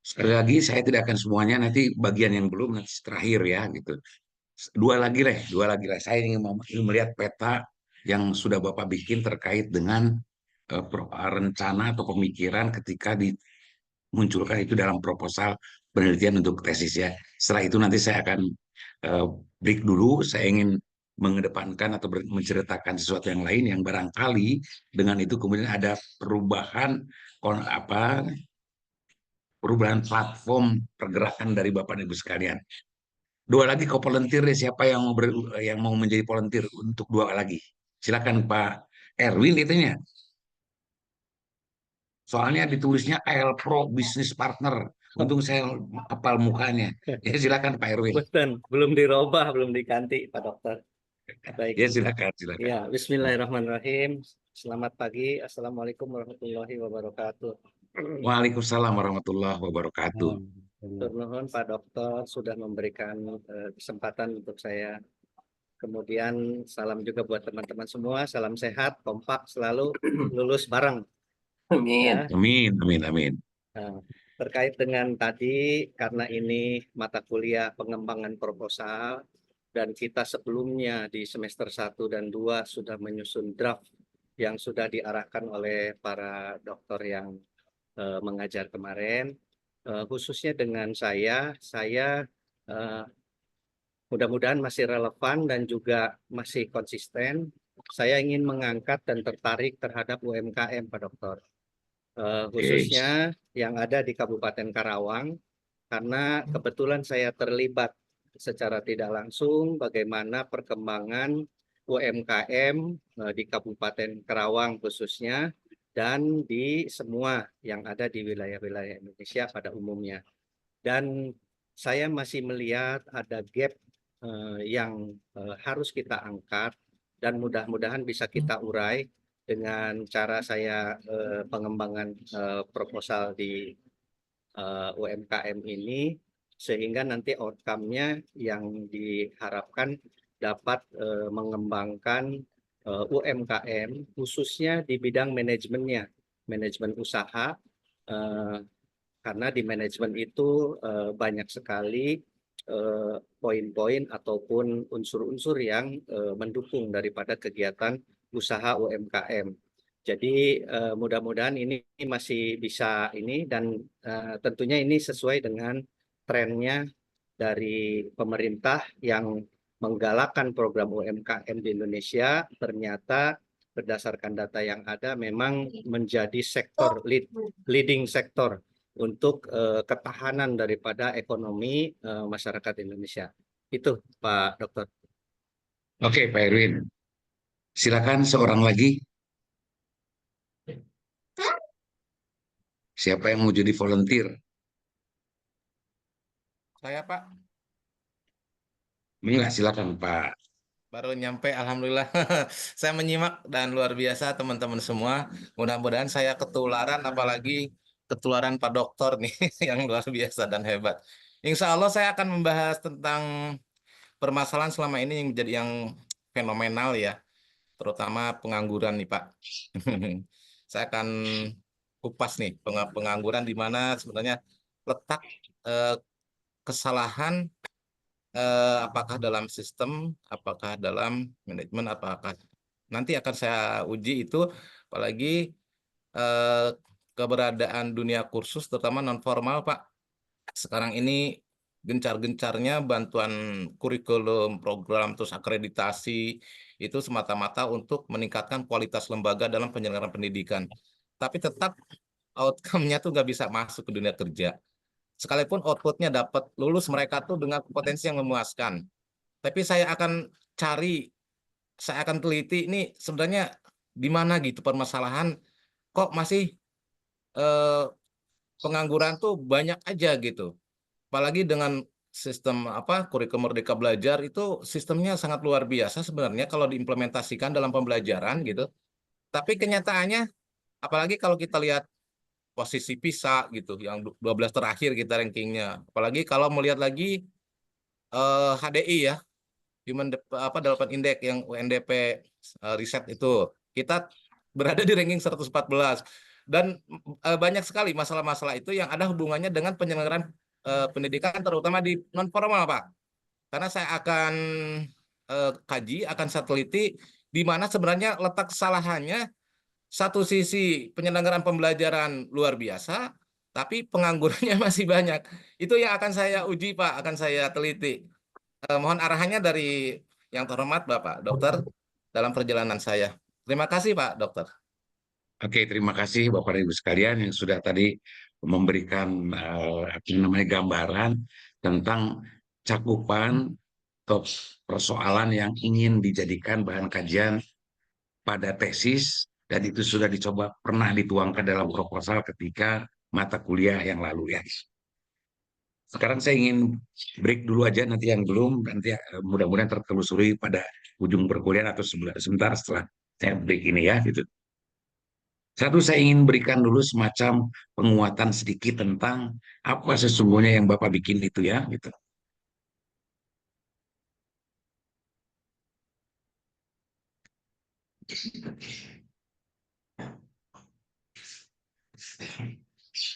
Sekali lagi saya tidak akan semuanya, nanti bagian yang belum nanti terakhir ya gitu. Dua lagi lah. Saya ingin melihat peta yang sudah Bapak bikin terkait dengan rencana atau pemikiran ketika dimunculkan itu dalam proposal penelitian untuk tesis ya. Setelah itu nanti saya akan break dulu. Saya ingin mengedepankan atau menceritakan sesuatu yang lain yang barangkali dengan itu kemudian ada perubahan platform pergerakan dari Bapak dan Ibu sekalian. Dua lagi volunteer deh, siapa yang mau menjadi volunteer untuk dua lagi? Silakan Pak Erwin itunya. Soalnya ditulisnya AL Pro Business Partner. Untung saya hafal mukanya. Ya silakan Pak Erwin. Betul, belum dirubah, belum diganti Pak Dokter. Baik. Ya silakan. Ya, Bismillahirrahmanirrahim. Selamat pagi. Assalamualaikum warahmatullahi wabarakatuh. Waalaikumsalam warahmatullahi wabarakatuh. Nuhun Pak Dokter sudah memberikan kesempatan untuk saya. Kemudian salam juga buat teman-teman semua. Salam sehat, kompak, selalu lulus bareng. Amin. Ya. Amin. Nah, terkait dengan tadi, karena ini mata kuliah pengembangan proposal dan kita sebelumnya di semester 1 dan 2 sudah menyusun draft yang sudah diarahkan oleh para dokter yang mengajar kemarin, khususnya dengan saya mudah-mudahan masih relevan dan juga masih konsisten. Saya ingin mengangkat dan tertarik terhadap UMKM, Pak Dokter. Khususnya yang ada di Kabupaten Karawang, karena kebetulan saya terlibat secara tidak langsung bagaimana perkembangan UMKM di Kabupaten Karawang khususnya, dan di semua yang ada di wilayah-wilayah Indonesia pada umumnya. Dan saya masih melihat ada gap yang harus kita angkat dan mudah-mudahan bisa kita urai dengan cara saya pengembangan proposal di UMKM ini, sehingga nanti outcome-nya yang diharapkan dapat mengembangkan UMKM khususnya di bidang manajemennya, manajemen usaha, karena di manajemen itu banyak sekali poin-poin ataupun unsur-unsur yang mendukung daripada kegiatan usaha UMKM. Jadi mudah-mudahan ini masih bisa ini, dan tentunya ini sesuai dengan trennya dari pemerintah yang menggalakkan program UMKM di Indonesia. Ternyata berdasarkan data yang ada memang menjadi sektor leading sektor untuk ketahanan daripada ekonomi masyarakat Indonesia. Itu Pak Dokter. Oke Pak Erwin. Silakan seorang lagi. Siapa yang mau jadi volunteer? Saya Pak Enggak, silakan Pak. baru nyampe, alhamdulillah. Saya menyimak dan luar biasa teman-teman semua. Mudah-mudahan saya ketularan, apalagi ketularan Pak Dokter nih yang luar biasa dan hebat. Insya Allah saya akan membahas tentang permasalahan selama ini yang menjadi yang fenomenal ya, terutama pengangguran nih Pak. Saya akan kupas nih pengangguran di mana sebenarnya letak eh, kesalahan, apakah dalam sistem, apakah dalam manajemen, apakah nanti akan saya uji itu, apalagi eh, keberadaan dunia kursus terutama non formal Pak. Sekarang ini gencar-gencarnya bantuan kurikulum, program, terus akreditasi itu semata-mata untuk meningkatkan kualitas lembaga dalam penyelenggaraan pendidikan. Tapi tetap outcome-nya tuh nggak bisa masuk ke dunia kerja. Sekalipun output-nya dapat lulus mereka tuh dengan kompetensi yang memuaskan. Tapi cari, saya akan teliti ini sebenarnya di mana gitu permasalahan kok masih eh, pengangguran tuh banyak aja gitu. Apalagi dengan sistem kurikulum Merdeka Belajar itu sistemnya sangat luar biasa sebenarnya kalau diimplementasikan dalam pembelajaran gitu. Tapi kenyataannya apalagi kalau kita lihat posisi PISA gitu yang 12 terakhir kita rankingnya. Apalagi kalau melihat lagi HDI ya, Development Index yang UNDP riset itu. Kita berada di ranking 114 dan banyak sekali masalah-masalah itu yang ada hubungannya dengan penyelenggaraan pendidikan terutama di non formal Pak. Karena saya akan kaji, akan saya teliti di mana sebenarnya letak kesalahannya. Satu sisi penyelenggaraan pembelajaran luar biasa, tapi penganggurannya masih banyak. Itu yang akan saya uji Pak, akan saya teliti. Mohon arahannya dari yang terhormat Bapak Dokter dalam perjalanan saya. Terima kasih Pak Dokter. Oke, terima kasih Bapak dan Ibu sekalian yang sudah tadi memberikan gambaran tentang cakupan atau persoalan yang ingin dijadikan bahan kajian pada tesis, dan itu sudah dicoba pernah dituangkan dalam proposal ketika mata kuliah yang lalu ya. Sekarang saya ingin break dulu aja, nanti yang belum nanti mudah-mudahan tertelusuri pada ujung perkuliahan atau sebentar setelah saya break ini ya gitu. Satu, saya ingin berikan dulu semacam penguatan sedikit tentang apa sesungguhnya yang Bapak bikin itu ya gitu.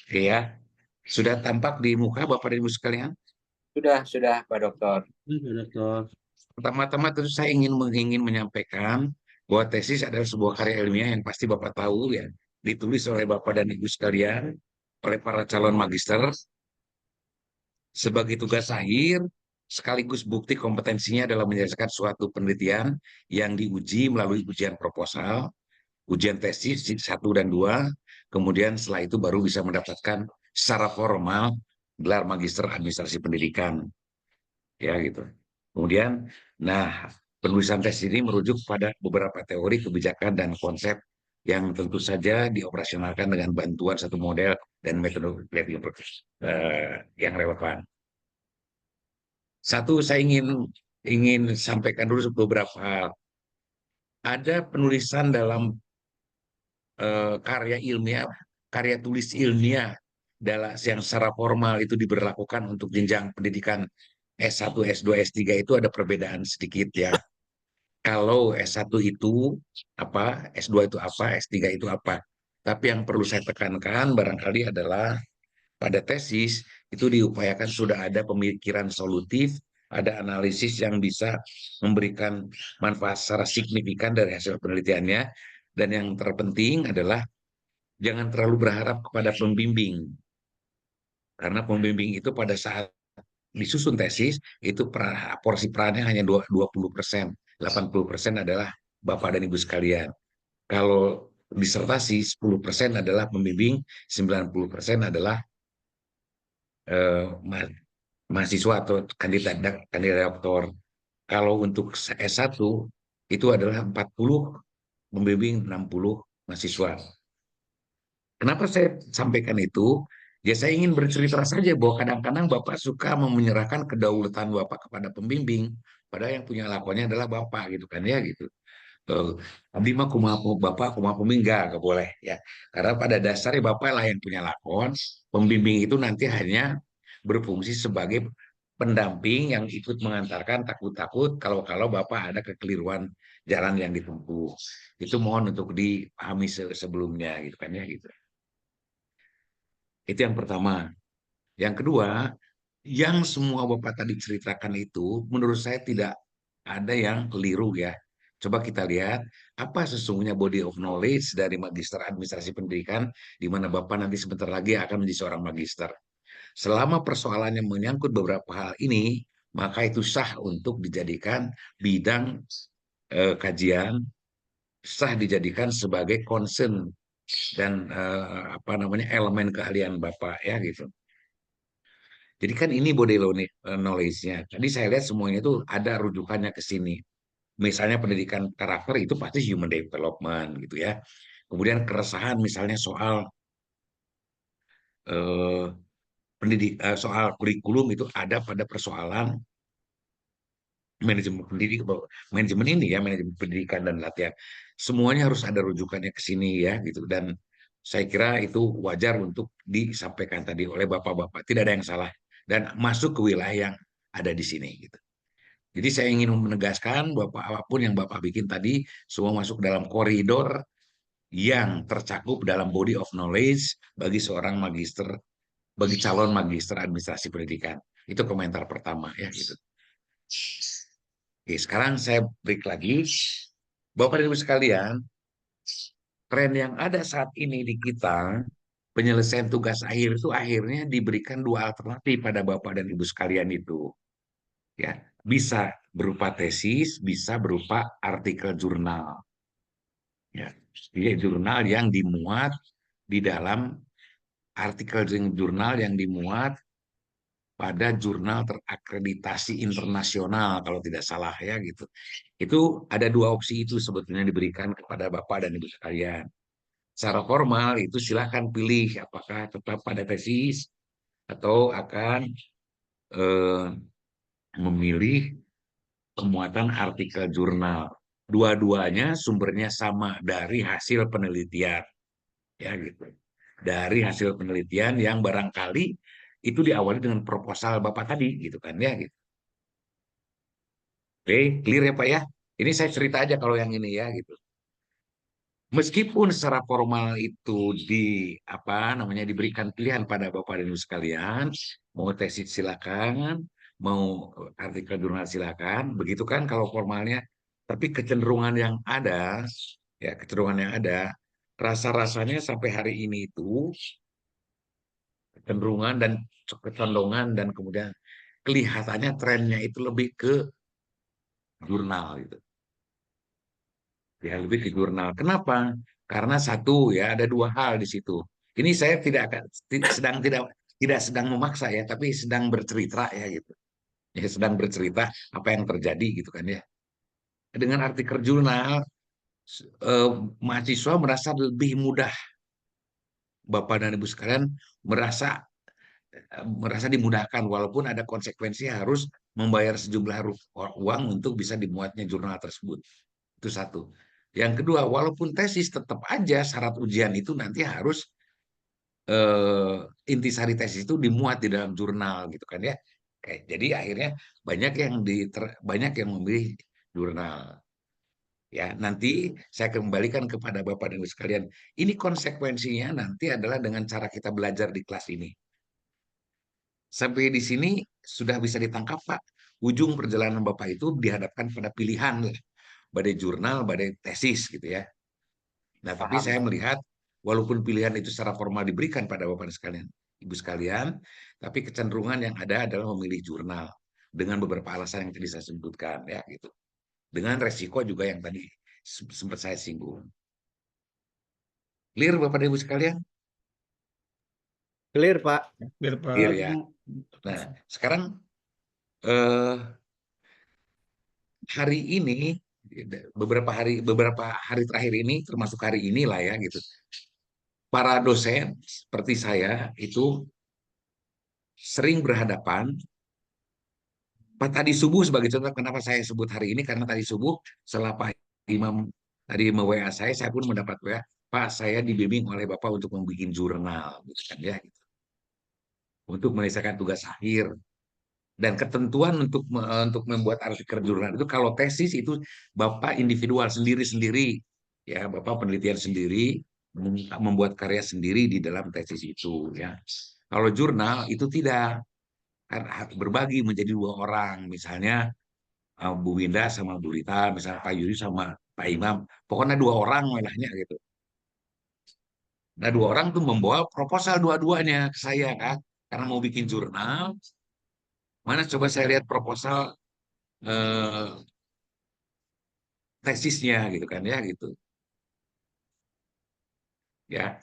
Oke ya, sudah tampak di muka Bapak dan Ibu sekalian? Sudah Pak Dokter. Dokter. Pertama-tama tentu saya ingin menyampaikan bahwa tesis adalah sebuah karya ilmiah yang pasti Bapak tahu ya, ditulis oleh Bapak dan Ibu sekalian, oleh para calon magister, sebagai tugas akhir sekaligus bukti kompetensinya dalam menyelesaikan suatu penelitian yang diuji melalui ujian proposal, ujian tesis 1 dan 2, kemudian setelah itu baru bisa mendapatkan secara formal gelar magister administrasi pendidikan. Ya gitu. Kemudian, penulisan tesis ini merujuk pada beberapa teori kebijakan dan konsep yang tentu saja dioperasionalkan dengan bantuan satu model dan metode yang relevan. Satu, saya ingin sampaikan dulu beberapa hal. Ada penulisan dalam karya ilmiah, karya tulis ilmiah yang secara formal itu diberlakukan untuk jenjang pendidikan S1, S2, S3 itu ada perbedaan sedikit ya. Kalau S1 itu apa, S2 itu apa, S3 itu apa. Tapi yang perlu saya tekankan barangkali adalah pada tesis itu diupayakan sudah ada pemikiran solutif, ada analisis yang bisa memberikan manfaat secara signifikan dari hasil penelitiannya, dan yang terpenting adalah jangan terlalu berharap kepada pembimbing. Karena pembimbing itu pada saat disusun tesis, itu porsi perannya hanya 20%. 80% adalah Bapak dan Ibu sekalian. Kalau disertasi, 10% adalah pembimbing, 90% adalah mahasiswa atau kandidat doktor. Kalau untuk S1, itu adalah 40 pembimbing, 60 mahasiswa. Kenapa saya sampaikan itu? Ya saya ingin bercerita saja bahwa kadang-kadang Bapak suka menyerahkan kedaulatan Bapak kepada pembimbing, padahal yang punya lakonnya adalah Bapak gitu kan ya gitu. Eh, Abdi mah Bapak kumaha pembimbing nggak boleh ya. Karena pada dasarnya Bapak lah yang punya lakon, pembimbing itu nanti hanya berfungsi sebagai pendamping yang ikut mengantarkan takut-takut kalau Bapak ada kekeliruan jalan yang ditempuh. Itu mohon untuk dipahami sebelumnya gitu kan ya gitu. Itu yang pertama. Yang kedua, yang semua Bapak tadi ceritakan itu menurut saya tidak ada yang keliru ya. Coba kita lihat apa sesungguhnya body of knowledge dari Magister Administrasi Pendidikan di mana Bapak nanti sebentar lagi akan menjadi seorang magister. Selama persoalannya menyangkut beberapa hal ini, maka itu sah untuk dijadikan bidang kajian, sah dijadikan sebagai concern dan apa namanya elemen keahlian Bapak ya gitu. Jadi kan ini body knowledge-nya. Tadi saya lihat semuanya itu ada rujukannya ke sini. Misalnya pendidikan karakter itu pasti human development gitu ya. Kemudian keresahan misalnya soal eh, soal kurikulum itu ada pada persoalan manajemen pendidik, manajemen ini ya, manajemen pendidikan dan latihan. Semuanya harus ada rujukannya ke sini ya gitu. Dan saya kira itu wajar untuk disampaikan tadi oleh bapak-bapak. Tidak ada yang salah dan masuk ke wilayah yang ada di sini gitu. Jadi saya ingin menegaskan bahwa apapun yang Bapak bikin tadi semua masuk dalam koridor yang tercakup dalam body of knowledge bagi seorang magister, bagi calon magister administrasi pendidikan. Itu komentar pertama ya gitu. Oke, sekarang saya break lagi. Bapak dan Ibu sekalian, tren yang ada saat ini di kita, penyelesaian tugas akhir itu akhirnya diberikan dua alternatif pada Bapak dan Ibu sekalian itu. Ya, bisa berupa tesis, bisa berupa artikel jurnal. Ya, jadi jurnal yang dimuat di dalam artikel jurnal yang dimuat pada jurnal terakreditasi internasional kalau tidak salah ya gitu. Itu ada dua opsi itu sebetulnya diberikan kepada Bapak dan Ibu sekalian. Secara formal itu silahkan pilih apakah tetap pada tesis atau akan memilih pemuatan artikel jurnal. Dua-duanya sumbernya sama dari hasil penelitian. Ya gitu. Dari hasil penelitian yang barangkali itu diawali dengan proposal Bapak tadi gitu kan ya gitu. Oke, clear ya Pak ya. Ini saya cerita aja kalau yang ini ya gitu. Meskipun secara formal itu apa namanya diberikan pilihan pada Bapak dan Ibu sekalian, mau tesis silakan, mau artikel jurnal silakan, begitu kan kalau formalnya. Tapi kecenderungan yang ada, ya kecenderungan yang ada, rasa-rasanya sampai hari ini itu kecenderungan dan kecondongan dan kemudian kelihatannya trennya itu lebih ke jurnal gitu. Ya lebih ke jurnal. Kenapa? Karena satu ya ada dua hal di situ. Ini saya tidak sedang memaksa ya, tapi sedang bercerita ya gitu. Ya sedang bercerita apa yang terjadi gitu kan ya. Dengan artikel jurnal mahasiswa merasa lebih mudah. Bapak dan Ibu sekalian merasa dimudahkan walaupun ada konsekuensi harus membayar sejumlah uang untuk bisa dimuatnya jurnal tersebut. Itu satu. Yang kedua, walaupun tesis tetap aja syarat ujian itu nanti harus intisari tesis itu dimuat di dalam jurnal gitu kan ya. Jadi akhirnya banyak yang memilih jurnal. Ya, nanti saya kembalikan kepada Bapak dan Ibu sekalian. Ini konsekuensinya nanti adalah dengan cara kita belajar di kelas ini. Sampai di sini sudah bisa ditangkap, Pak. Ujung perjalanan Bapak itu dihadapkan pada pilihan lah. Badai jurnal, badai tesis gitu ya. Nah, tapi saya melihat walaupun pilihan itu secara formal diberikan pada Bapak sekalian, Ibu sekalian, tapi kecenderungan yang ada adalah memilih jurnal dengan beberapa alasan yang tadi saya sebutkan ya gitu. Dengan resiko juga yang tadi sempat saya singgung. Clear Bapak dan Ibu sekalian? Clear, Pak. Biar Pak. Clear ya. Nah, sekarang hari ini beberapa hari terakhir ini termasuk hari inilah ya gitu. para dosen seperti saya itu sering berhadapan. Tadi subuh sebagai contoh, kenapa saya sebut hari ini, karena tadi subuh setelah Pak Imam tadi WA saya pun mendapat WA, Pak, saya dibimbing oleh Bapak untuk membuat jurnal, gitu kan ya, gitu. Untuk menyelesaikan tugas akhir. Dan ketentuan untuk membuat artikel jurnal itu, kalau tesis itu Bapak individual sendiri-sendiri, ya Bapak penelitian sendiri, membuat karya sendiri di dalam tesis itu, ya. Kalau jurnal itu tidak, kan berbagi menjadi 2 orang, misalnya Bu Winda sama Bu Rita, misalnya Pak Yuri sama Pak Imam, pokoknya 2 orang malahnya gitu. Nah 2 orang tuh membawa proposal dua-duanya ke saya kan, karena mau bikin jurnal. Mana coba saya lihat proposal tesisnya gitu kan ya gitu, ya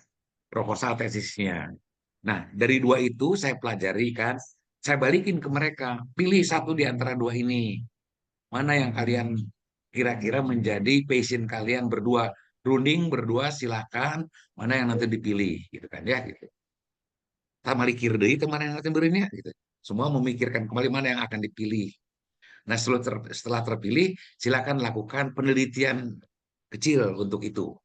proposal tesisnya. Nah dari 2 itu saya pelajari kan, saya balikin ke mereka, pilih satu di antara 2 ini. Mana yang kalian kira-kira menjadi passion kalian berdua? Runding berdua silakan, mana yang nanti dipilih gitu kan ya gitu. Sama likir deui teh mana yang nanti beureunnya gitu. Semua memikirkan kembali mana yang akan dipilih. Nah, setelah terpilih, silakan lakukan penelitian kecil untuk itu.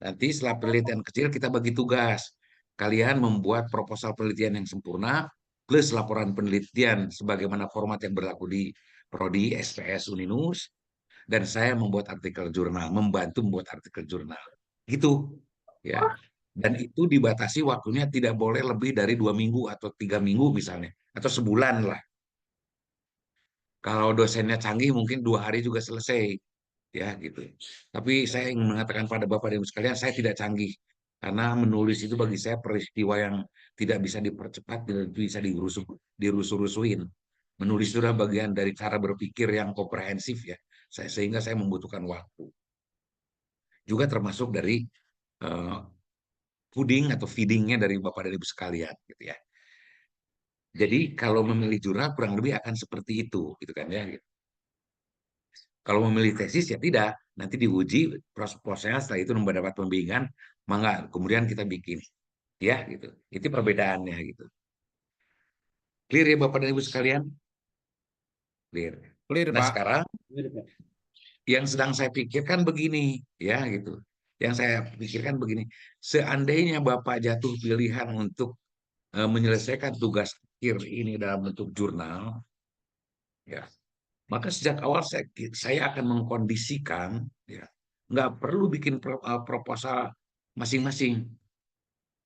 Nanti setelah penelitian kecil kita bagi tugas. Kalian membuat proposal penelitian yang sempurna plus laporan penelitian sebagaimana format yang berlaku di Prodi, SPS, Uninus, dan saya membuat artikel jurnal, membantu membuat artikel jurnal. Gitu, ya. Dan itu dibatasi waktunya tidak boleh lebih dari 2 minggu atau 3 minggu misalnya, atau sebulan lah. Kalau dosennya canggih mungkin 2 hari juga selesai, ya gitu. Tapi saya ingin mengatakan pada Bapak dan Ibu sekalian, saya tidak canggih karena menulis itu bagi saya peristiwa yang tidak bisa dipercepat, tidak bisa dirusuh-rusuhin. Menulis itu adalah bagian dari cara berpikir yang komprehensif ya. Sehingga saya membutuhkan waktu. Juga termasuk dari puding atau feedingnya dari Bapak dan Ibu sekalian gitu ya. Jadi kalau memilih jurnal kurang lebih akan seperti itu gitu kan ya. Gitu. Kalau memilih tesis ya tidak, nanti diuji prosesnya, setelah itu mendapat pembimbingan, mangga kemudian kita bikin ya gitu. Itu perbedaannya gitu. Clear ya Bapak dan Ibu sekalian? Clear. Clear, Nah Pak. sekarang yang sedang saya pikirkan begini ya gitu. Yang saya pikirkan begini, seandainya Bapak jatuh pilihan untuk menyelesaikan tugas akhir ini dalam bentuk jurnal, ya, maka sejak awal saya akan mengkondisikan, ya, nggak perlu bikin proposal masing-masing,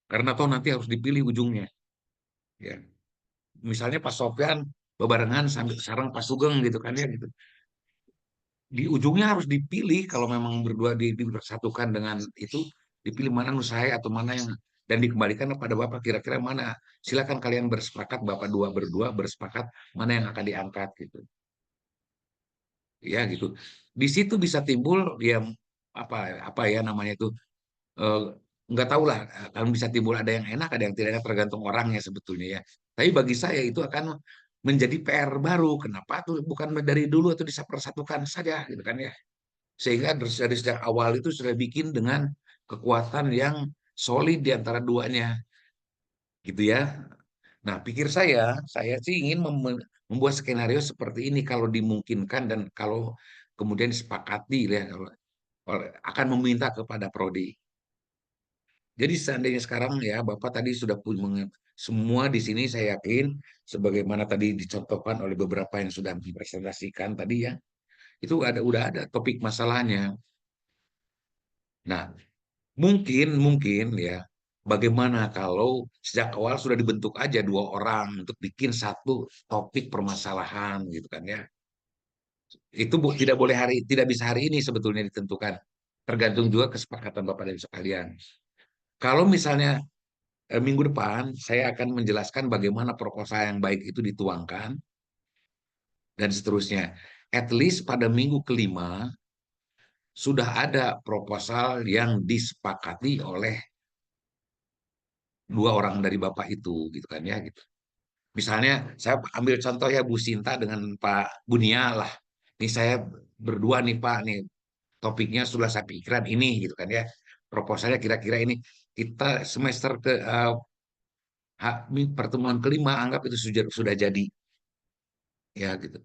karena toh nanti harus dipilih ujungnya, ya. Misalnya Pak Sofyan bebarengan sambil sarang Pak Sugeng gitu kan ya gitu. Di ujungnya harus dipilih kalau memang berdua dipersatukan dengan itu, dipilih mana saya atau mana yang, dan dikembalikan kepada Bapak kira-kira mana. Silakan kalian bersepakat, Bapak berdua bersepakat mana yang akan diangkat gitu. Ya gitu. Di situ bisa timbul ya apa ya namanya itu, eh, nggak tahu lah, kan bisa timbul ada yang enak ada yang tidak enak tergantung orangnya sebetulnya ya. Tapi bagi saya itu akan menjadi PR baru. Kenapa tuh bukan dari dulu atau dipersatukan saja gitu kan ya. Sehingga dari sejak awal itu sudah bikin dengan kekuatan yang solid di antara duanya gitu ya. Nah, pikir saya sih ingin membuat skenario seperti ini kalau dimungkinkan dan kalau kemudian disepakati ya, akan meminta kepada Prodi. Jadi seandainya sekarang ya Bapak tadi sudah punya semua di sini, saya yakin sebagaimana tadi dicontohkan oleh beberapa yang sudah mempresentasikan tadi ya, itu udah ada topik masalahnya. Nah, mungkin ya, bagaimana kalau sejak awal sudah dibentuk aja 2 orang untuk bikin satu topik permasalahan gitu kan ya. Itu tidak bisa hari ini sebetulnya ditentukan. Tergantung juga kesepakatan Bapak dan Ibu sekalian. Kalau misalnya minggu depan saya akan menjelaskan bagaimana proposal yang baik itu dituangkan dan seterusnya. At least pada minggu kelima sudah ada proposal yang disepakati oleh 2 orang dari Bapak itu gitu kan ya gitu. Misalnya saya ambil contoh ya Bu Sinta dengan Pak Bunia lah. Ini saya berdua nih Pak nih, topiknya sudah saya pikiran ini gitu kan ya. proposalnya kira-kira ini. Kita semester ke pertemuan kelima anggap itu sudah jadi, ya gitu.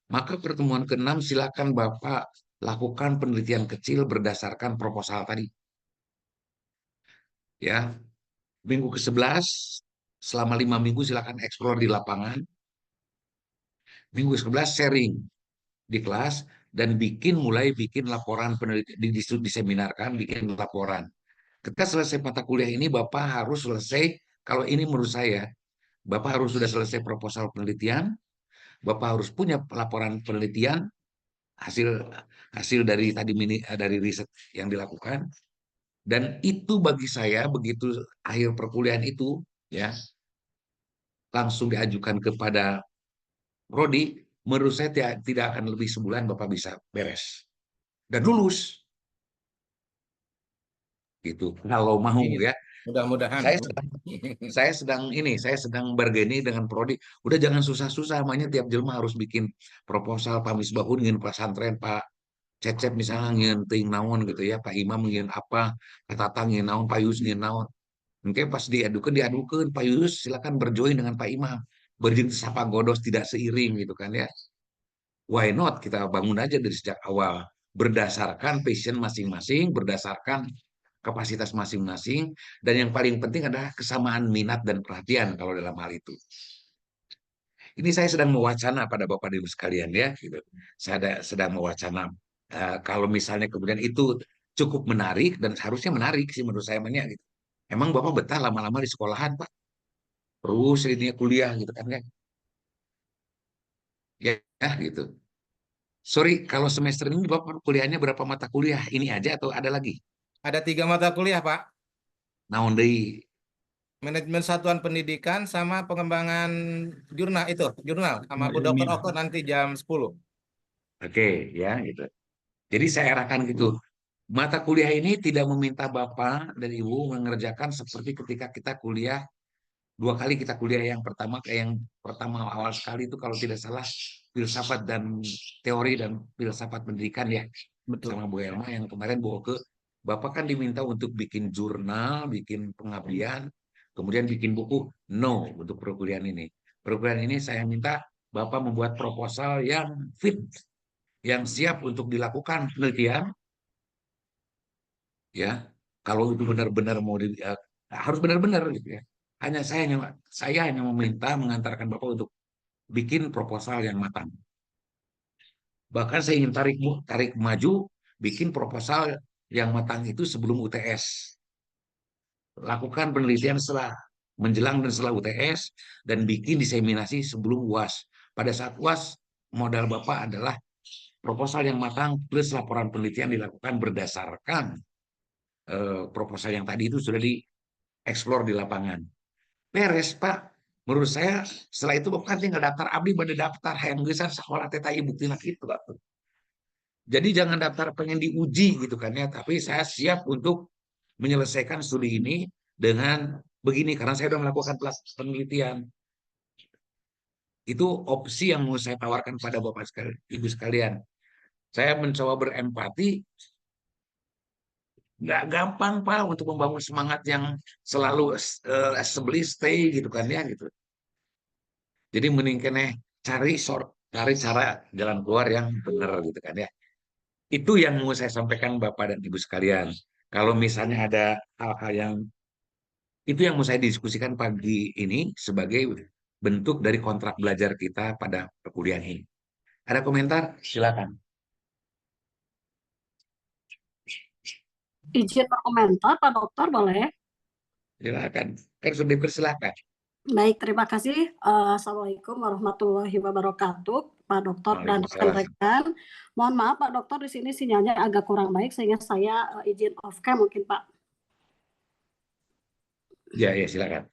Maka pertemuan ke-6 silakan Bapak lakukan penelitian kecil berdasarkan proposal tadi. Ya, minggu ke-11 selama 5 minggu silakan eksplor di lapangan. Minggu ke-11 sharing di kelas dan mulai bikin laporan penelitian, diseminarkan, bikin laporan. Ketika selesai mata kuliah ini Bapak harus selesai, kalau ini menurut saya, Bapak harus sudah selesai proposal penelitian, Bapak harus punya laporan penelitian, hasil dari dari riset yang dilakukan, dan itu bagi saya begitu akhir perkuliahan itu ya langsung diajukan kepada prodi, menurut saya tidak akan lebih sebulan Bapak bisa beres dan lulus gitu kalau mau ya. Mudah-mudahan. Saya sedang bargaining dengan prodi. Udah jangan susah-susah, namanya tiap jelma harus bikin proposal, Pak Misbahun ingin pesantren, Pak Cecep misalnya ingin ting naon gitu ya, Pak Imam ingin apa, Pak Tatang ingin naon, Pak Yus ingin naon. Mungkin pas diadukan, Pak Yus silakan berjoin dengan Pak Imam. Berjing sapa godos tidak seiring gitu kan ya. Why not kita bangun aja dari sejak awal berdasarkan passion masing-masing, berdasarkan kapasitas masing-masing, dan yang paling penting adalah kesamaan minat dan perhatian kalau dalam hal itu. Ini saya sedang mewacana pada Bapak Ibu sekalian ya, gitu. Saya sedang mewacana kalau misalnya kemudian itu cukup menarik dan harusnya menarik sih menurut saya gitu. Emang Bapak betah lama-lama di sekolahan Pak? Terus ini kuliah gitu kan ya? Ya gitu. Sorry, kalau semester ini Bapak kuliahnya berapa mata kuliah? Ini aja atau ada lagi? Ada 3 mata kuliah, Pak. Naon deui? Manajemen satuan pendidikan sama pengembangan jurnal sama Bu Dr. Oko nanti jam 10. Oke, ya gitu. Jadi saya arahkan gitu. Mata kuliah ini tidak meminta Bapak dan Ibu mengerjakan seperti ketika kita kuliah 2 kali kita kuliah. Yang pertama awal sekali itu kalau tidak salah filsafat dan teori dan filsafat pendidikan ya. Betul. Sama Bu Elma yang kemarin bawa ke Bapak kan diminta untuk bikin jurnal, bikin pengabdian, kemudian bikin buku. No, untuk perkuliahan ini. Perkuliahan ini saya minta Bapak membuat proposal yang fit, yang siap untuk dilakukan penelitian. Ya, kalau itu benar-benar harus benar-benar gitu ya. Saya hanya meminta mengantarkan Bapak untuk bikin proposal yang matang. Bahkan saya ingin tarik maju, bikin proposal yang matang itu sebelum UTS. Lakukan penelitian menjelang dan setelah UTS, dan bikin diseminasi sebelum UAS. Pada saat UAS, modal Bapak adalah proposal yang matang plus laporan penelitian dilakukan berdasarkan proposal yang tadi itu sudah dieksplor di lapangan. Beres, Pak. Menurut saya setelah itu Bapak tinggal daftar abdi pada daftar hayang geusar sekolah teh tai buktina kitu. Jadi jangan daftar pengen diuji gitu kan ya, tapi saya siap untuk menyelesaikan studi ini dengan begini karena saya sudah melakukan penelitian. Itu opsi yang mau saya tawarkan pada Bapak sekalian, Ibu sekalian. Saya mencoba berempati. Nggak gampang Pak untuk membangun semangat yang selalu stay gitu kan ya gitu. Jadi mending cari cara jalan keluar yang benar gitu kan ya. Itu yang mau saya sampaikan Bapak dan Ibu sekalian. Kalau misalnya ada hal-hal yang itu yang mau saya diskusikan pagi ini sebagai bentuk dari kontrak belajar kita pada perkuliahan ini. Ada komentar? Silakan. Izin berkomentar, Pak Dokter, boleh? Silakan. Kan sudah dipersilakan. Baik, terima kasih. Assalamualaikum warahmatullahi wabarakatuh, Pak Dokter dan rekan-rekan. Mohon maaf, Pak Dokter, di sini sinyalnya agak kurang baik, sehingga saya izin off cam mungkin, Pak. Ya, silakan.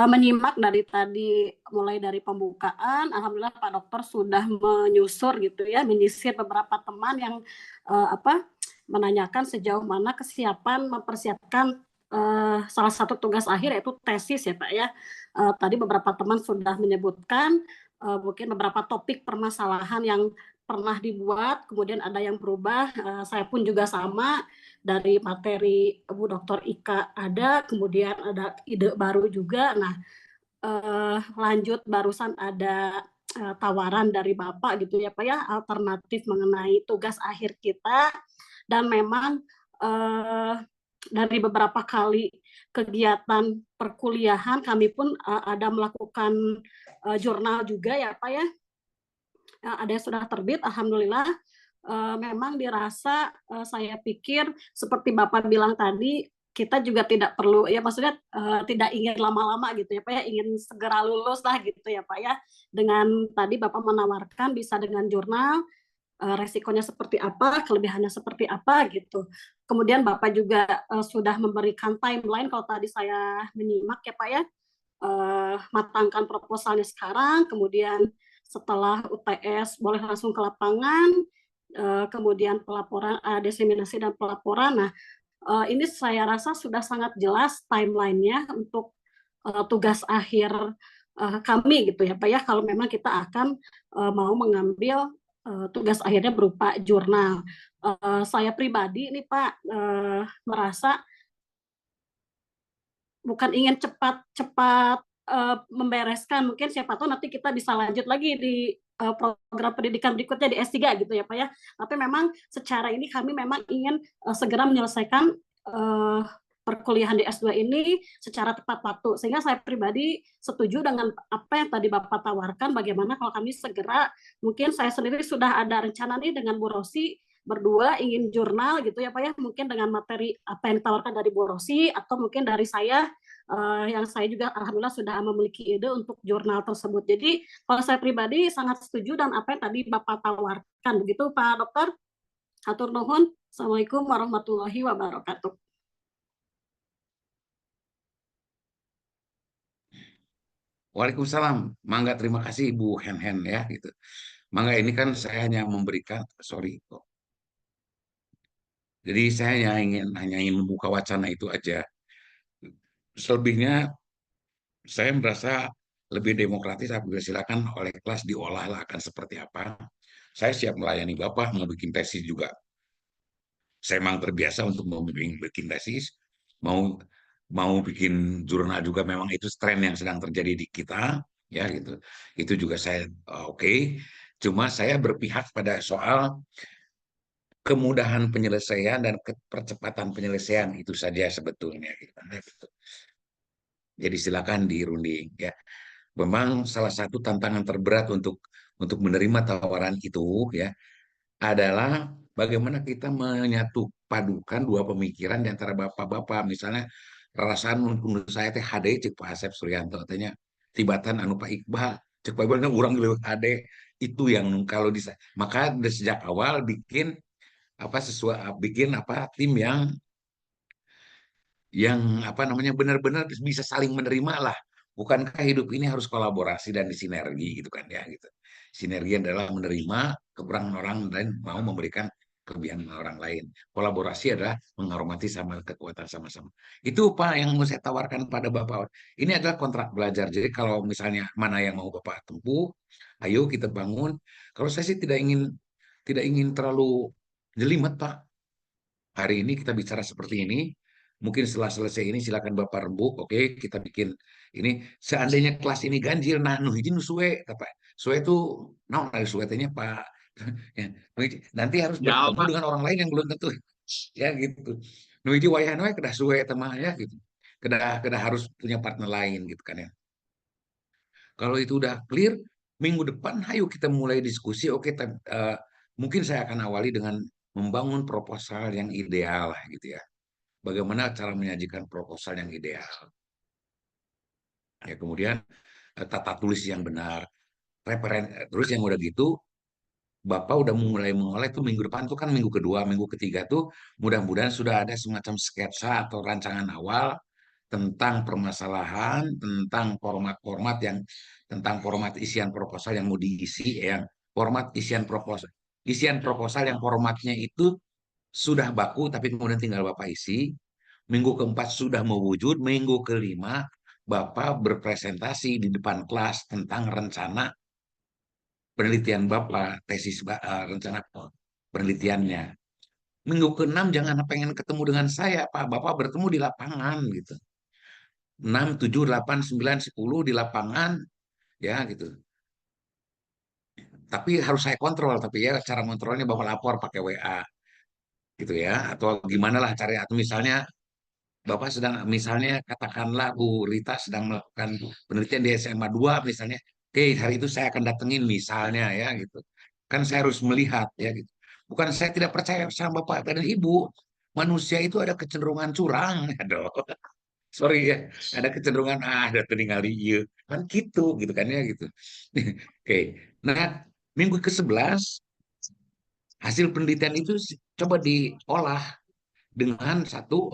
Menyimak dari tadi, mulai dari pembukaan, alhamdulillah Pak Dokter sudah menyusur gitu ya, menyisir beberapa teman yang menanyakan sejauh mana kesiapan mempersiapkan salah satu tugas akhir yaitu tesis ya Pak ya. Tadi beberapa teman sudah menyebutkan mungkin beberapa topik permasalahan yang pernah dibuat, kemudian ada yang berubah. Saya pun juga sama, dari materi Bu Dr. Ika ada, kemudian ada ide baru juga. Nah, lanjut barusan ada tawaran dari Bapak gitu ya Pak ya, alternatif mengenai tugas akhir kita, dan memang dari beberapa kali kegiatan perkuliahan kami pun ada melakukan jurnal juga ya Pak ya. Ada yang sudah terbit, alhamdulillah. Memang dirasa, saya pikir seperti Bapak bilang tadi, kita juga tidak perlu ya, maksudnya tidak ingin lama-lama gitu ya Pak ya, ingin segera lulus lah gitu ya Pak ya. Dengan tadi Bapak menawarkan bisa dengan jurnal, resikonya seperti apa, kelebihannya seperti apa gitu. Kemudian Bapak juga sudah memberikan timeline, kalau tadi saya menyimak ya Pak ya, matangkan proposalnya sekarang, kemudian setelah UTS boleh langsung ke lapangan, kemudian pelaporan, diseminasi dan pelaporan. Nah, ini saya rasa sudah sangat jelas timeline-nya untuk tugas akhir kami gitu ya Pak ya, kalau memang kita akan mau mengambil tugas akhirnya berupa jurnal. Saya pribadi nih Pak merasa bukan ingin cepat-cepat membereskan, mungkin siapa tahu nanti kita bisa lanjut lagi di program pendidikan berikutnya di S3 gitu ya Pak ya. Tapi memang secara ini kami memang ingin segera menyelesaikan perkuliahan di S2 ini secara tepat waktu. Sehingga saya pribadi setuju dengan apa yang tadi Bapak tawarkan, bagaimana kalau kami segera, mungkin saya sendiri sudah ada rencana nih dengan Bu Rosi, berdua ingin jurnal gitu ya Pak ya, mungkin dengan materi apa yang ditawarkan dari Bu Rosi, atau mungkin dari saya, yang saya juga alhamdulillah sudah memiliki ide untuk jurnal tersebut. Jadi kalau saya pribadi sangat setuju dan apa yang tadi Bapak tawarkan. Begitu Pak Dokter. Hatur nuhun. Assalamualaikum warahmatullahi wabarakatuh. Waalaikumsalam. Mangga, terima kasih Ibu Hen ya gitu. Mangga, ini kan saya hanya memberikan, sorry kok. Jadi saya hanya ingin membuka wacana itu aja. Selebihnya saya merasa lebih demokratis, apabila silakan oleh kelas diolahlah akan seperti apa. Saya siap melayani Bapak, mau bikin tesis juga. Saya memang terbiasa untuk bikin tesis, mau bikin jurnal juga, memang itu tren yang sedang terjadi di kita ya gitu. Itu juga saya oke. Cuma saya berpihak pada soal kemudahan penyelesaian dan percepatan penyelesaian, itu saja sebetulnya gitu. Jadi silakan dirunding ya. Memang salah satu tantangan terberat untuk menerima tawaran itu ya adalah bagaimana kita menyatu padukan dua pemikiran di antara bapak-bapak. Misalnya perasaan menurut saya teh HD cek Pak Asep Suryanto tanya tibatan anu Pak Iqbal cek Pak Iqbal urang leuwih HD, itu yang kalau maka dari sejak awal bikin tim yang apa namanya benar-benar bisa saling menerima lah. Bukankah hidup ini harus kolaborasi dan disinergi gitu kan ya gitu. Sinergi adalah menerima kekurangan orang lain, mau memberikan kelebihan orang lain. Kolaborasi adalah menghormati sama kekuatan sama-sama. Itu Pak yang mau saya tawarkan pada Bapak. Ini adalah kontrak belajar. Jadi kalau misalnya mana yang mau Bapak tempuh, ayo kita bangun. Kalau saya sih tidak ingin terlalu jelimet Pak. Hari ini kita bicara seperti ini, mungkin setelah selesai ini silakan Bapak rembuk, oke, kita bikin ini. Seandainya kelas ini ganjil, nah nu hiji nu suwe, suwe itu naon dari suwe tanya Pak. Ya, nanti harus bertemu dengan orang lain yang belum tentu ya gitu. Nu hiji wayah we kedah suwe teman ya gitu. Kedah harus punya partner lain gitu kan ya. Kalau itu udah clear, minggu depan ayo kita mulai diskusi. Oke, mungkin saya akan awali dengan membangun proposal yang ideal lah gitu ya. Bagaimana cara menyajikan proposal yang ideal. Ya, kemudian tata tulis yang benar. Terus yang udah gitu, Bapak udah mulai mengolah tuh minggu depan tuh kan minggu kedua, minggu ketiga tuh mudah-mudahan sudah ada semacam sketsa atau rancangan awal tentang permasalahan, tentang format isian proposal yang mau diisi, yang format isian proposal yang formatnya itu sudah baku tapi kemudian tinggal Bapak isi. Minggu keempat sudah mewujud, minggu kelima Bapak berpresentasi di depan kelas tentang rencana penelitian Bapak, rencana penelitiannya. Minggu ke-6 jangan pengen ketemu dengan saya, Pak. Bapak bertemu di lapangan gitu. 6, 7, 8, 9, 10 di lapangan ya gitu. Tapi harus saya kontrol, tapi ya cara kontrolnya Bapak lapor pakai WA gitu ya, atau gimana lah cari, atau misalnya Bapak sedang, misalnya katakanlah Bu Rita sedang melakukan penelitian di SMA 2 misalnya, oke hari itu saya akan datengin misalnya ya gitu. Kan saya harus melihat ya gitu. Bukan saya tidak percaya sama Bapak dan Ibu. Manusia itu ada kecenderungan curang. Aduh, sorry ya, ada kecenderungan ada tinggal iya. Kan gitu kan ya gitu. Oke. Nah, minggu ke-11 hasil penelitian itu coba diolah dengan satu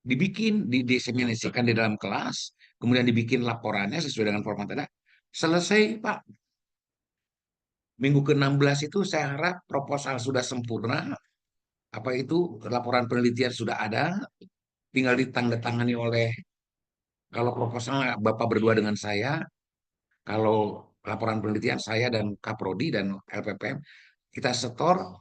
dibikin, diseminasikan di dalam kelas, kemudian dibikin laporannya sesuai dengan format ada. Selesai, Pak. Minggu ke-16 itu saya harap proposal sudah sempurna, apa itu laporan penelitian sudah ada, tinggal ditandatangani oleh, kalau proposal Bapak berdua dengan saya, kalau laporan penelitian saya dan Kaprodi dan LPPM, kita setor.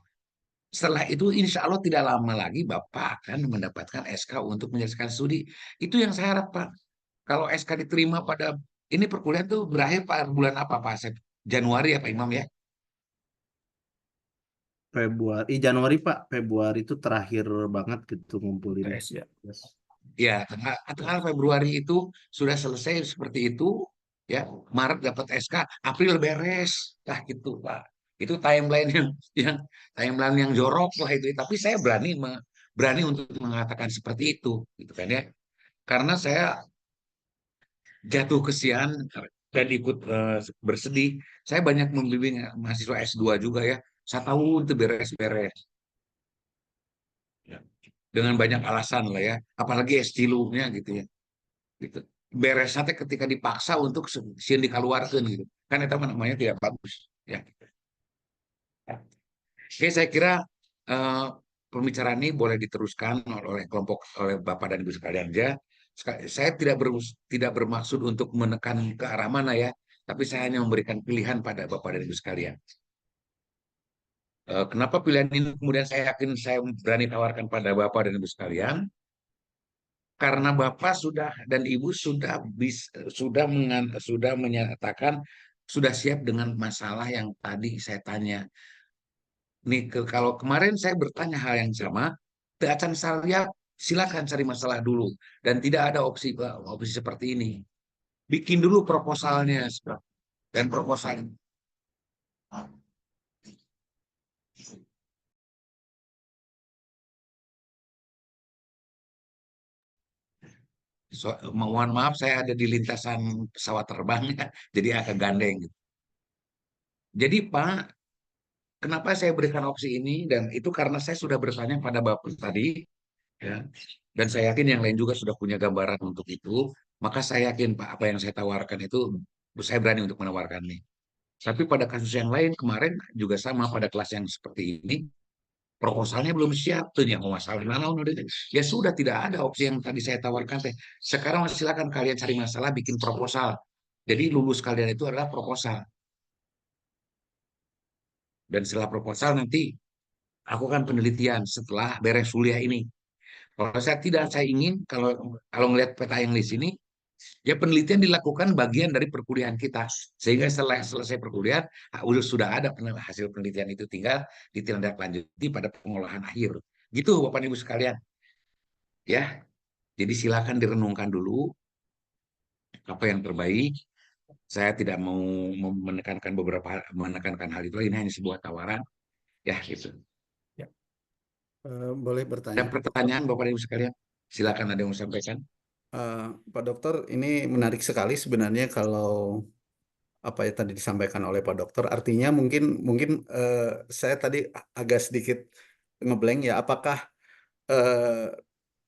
Setelah itu insya Allah tidak lama lagi Bapak akan mendapatkan SK untuk menyelesaikan studi. Itu yang saya harap, Pak. Kalau SK diterima pada ini, perkuliahan tuh berakhir Pak bulan apa Pak? Januari ya Pak Imam ya? Februari, Januari Pak, Februari itu terakhir banget gitu ngumpulin. UTS ya. Yes. Ya, tanggal Februari itu sudah selesai seperti itu, ya. Maret dapat SK, April beres, lah gitu Pak. Itu timeline yang timeline yang jorok lah itu. Tapi saya berani untuk mengatakan seperti itu, gitu kan ya. Karena saya jatuh kesian dan ikut bersedih. Saya banyak membimbing mahasiswa S2 juga ya. 1 tahun itu beres-beres. Ya. Dengan banyak alasan lah ya. Apalagi S3-nya gitu ya. Gitu. Beres nanti ketika dipaksa untuk sieun dikeluarkan gitu. Kan itu namanya tidak bagus. Ya. Oke, saya kira eh, pembicaraan ini boleh diteruskan oleh kelompok, oleh Bapak dan Ibu sekalian aja. Saya tidak bermaksud untuk menekan ke arah mana ya, tapi saya hanya memberikan pilihan pada Bapak dan Ibu sekalian. Kenapa pilihan ini kemudian saya yakin saya berani tawarkan pada Bapak dan Ibu sekalian? Karena Bapak sudah dan Ibu sudah menyatakan sudah siap dengan masalah yang tadi saya tanya. Nih, kalau kemarin saya bertanya hal yang sama, akan saya silakan cari masalah dulu dan tidak ada opsi seperti ini. Bikin dulu proposalnya dan proposal. Mohon maaf saya ada di lintasan pesawat terbang ya, jadi agak gandeng. Jadi Pak, kenapa saya berikan opsi ini, dan itu karena saya sudah bertanya pada Bapak tadi ya, dan saya yakin yang lain juga sudah punya gambaran untuk itu, maka saya yakin Pak apa yang saya tawarkan itu saya berani untuk menawarkan nih. Tapi pada kasus yang lain kemarin juga sama, pada kelas yang seperti ini proposalnya belum siap tuh yang masalah ya sudah, tidak ada opsi yang tadi saya tawarkan teh. Sekarang silakan kalian cari masalah bikin proposal. Jadi lulus kalian itu adalah proposal. Dan setelah proposal nanti aku akan penelitian setelah beres kuliah ini. Kalau saya ingin kalau ngelihat peta yang di sini, ya penelitian dilakukan bagian dari perkuliahan kita. Sehingga setelah selesai perkuliahan, sudah ada hasil penelitian itu, tinggal ditindaklanjuti pada pengolahan akhir. Gitu Bapak Ibu sekalian. Ya, jadi silakan direnungkan dulu apa yang terbaik. Saya tidak mau menekankan hal itu, ini hanya sebuah tawaran. Ya, gitu. Ya. Boleh Ada bertanya? pertanyaan Bapak Ibu sekalian? Silakan, ada yang mau sampaikan. Pak Dokter, ini menarik sekali sebenarnya kalau apa yang tadi disampaikan oleh Pak Dokter. Artinya mungkin saya tadi agak sedikit ngeblank ya. Apakah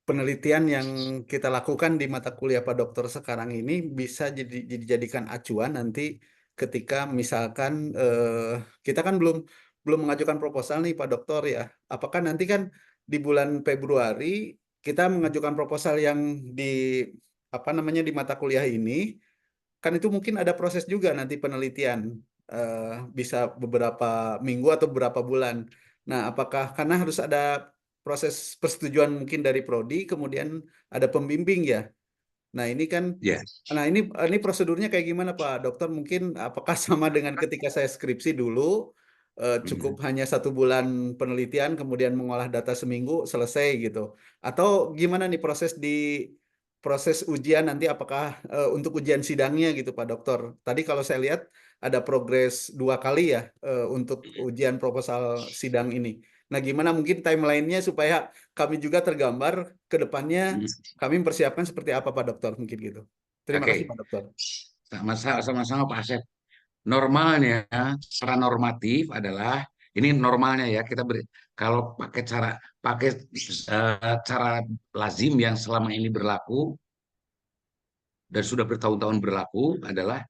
penelitian yang kita lakukan di mata kuliah Pak Dokter sekarang ini bisa dijadikan acuan nanti ketika misalkan kita kan belum mengajukan proposal nih Pak Dokter ya. Apakah nanti kan di bulan Februari kita mengajukan proposal yang di apa namanya di mata kuliah ini, kan itu mungkin ada proses juga nanti penelitian bisa beberapa minggu atau beberapa bulan. Nah, apakah karena harus ada proses persetujuan mungkin dari prodi, kemudian ada pembimbing ya. Nah, ini kan, Ya, nah ini prosedurnya kayak gimana Pak Dokter? Mungkin apakah sama dengan ketika saya skripsi dulu, cukup hanya 1 bulan penelitian, kemudian mengolah data seminggu, selesai gitu. Atau gimana nih proses ujian nanti, apakah untuk ujian sidangnya gitu Pak Dokter? Tadi kalau saya lihat ada progres 2 kali ya untuk ujian proposal sidang ini. Nah, gimana mungkin timelinenya supaya kami juga tergambar ke depannya kami mempersiapkan seperti apa Pak Dokter mungkin gitu. Terima kasih oke. Pak Dokter. Sama-sama Pak Asep. Normalnya, secara normatif adalah ini normalnya ya kita beri, kalau pakai cara lazim yang selama ini berlaku dan sudah bertahun-tahun berlaku adalah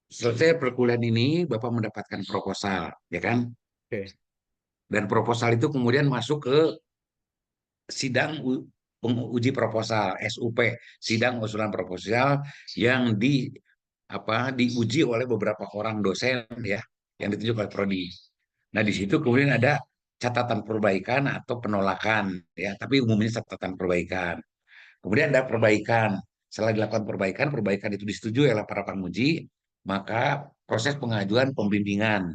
selesai perkuliahan ini Bapak mendapatkan proposal, ya kan? Oke. Dan proposal itu kemudian masuk ke sidang uji proposal SUP, sidang usulan proposal yang diuji oleh beberapa orang dosen ya yang ditunjuk oleh prodi. Nah, di situ kemudian ada catatan perbaikan atau penolakan ya, tapi umumnya catatan perbaikan. Kemudian ada perbaikan. Setelah dilakukan perbaikan itu disetujui oleh para penguji, maka proses pengajuan pembimbingan,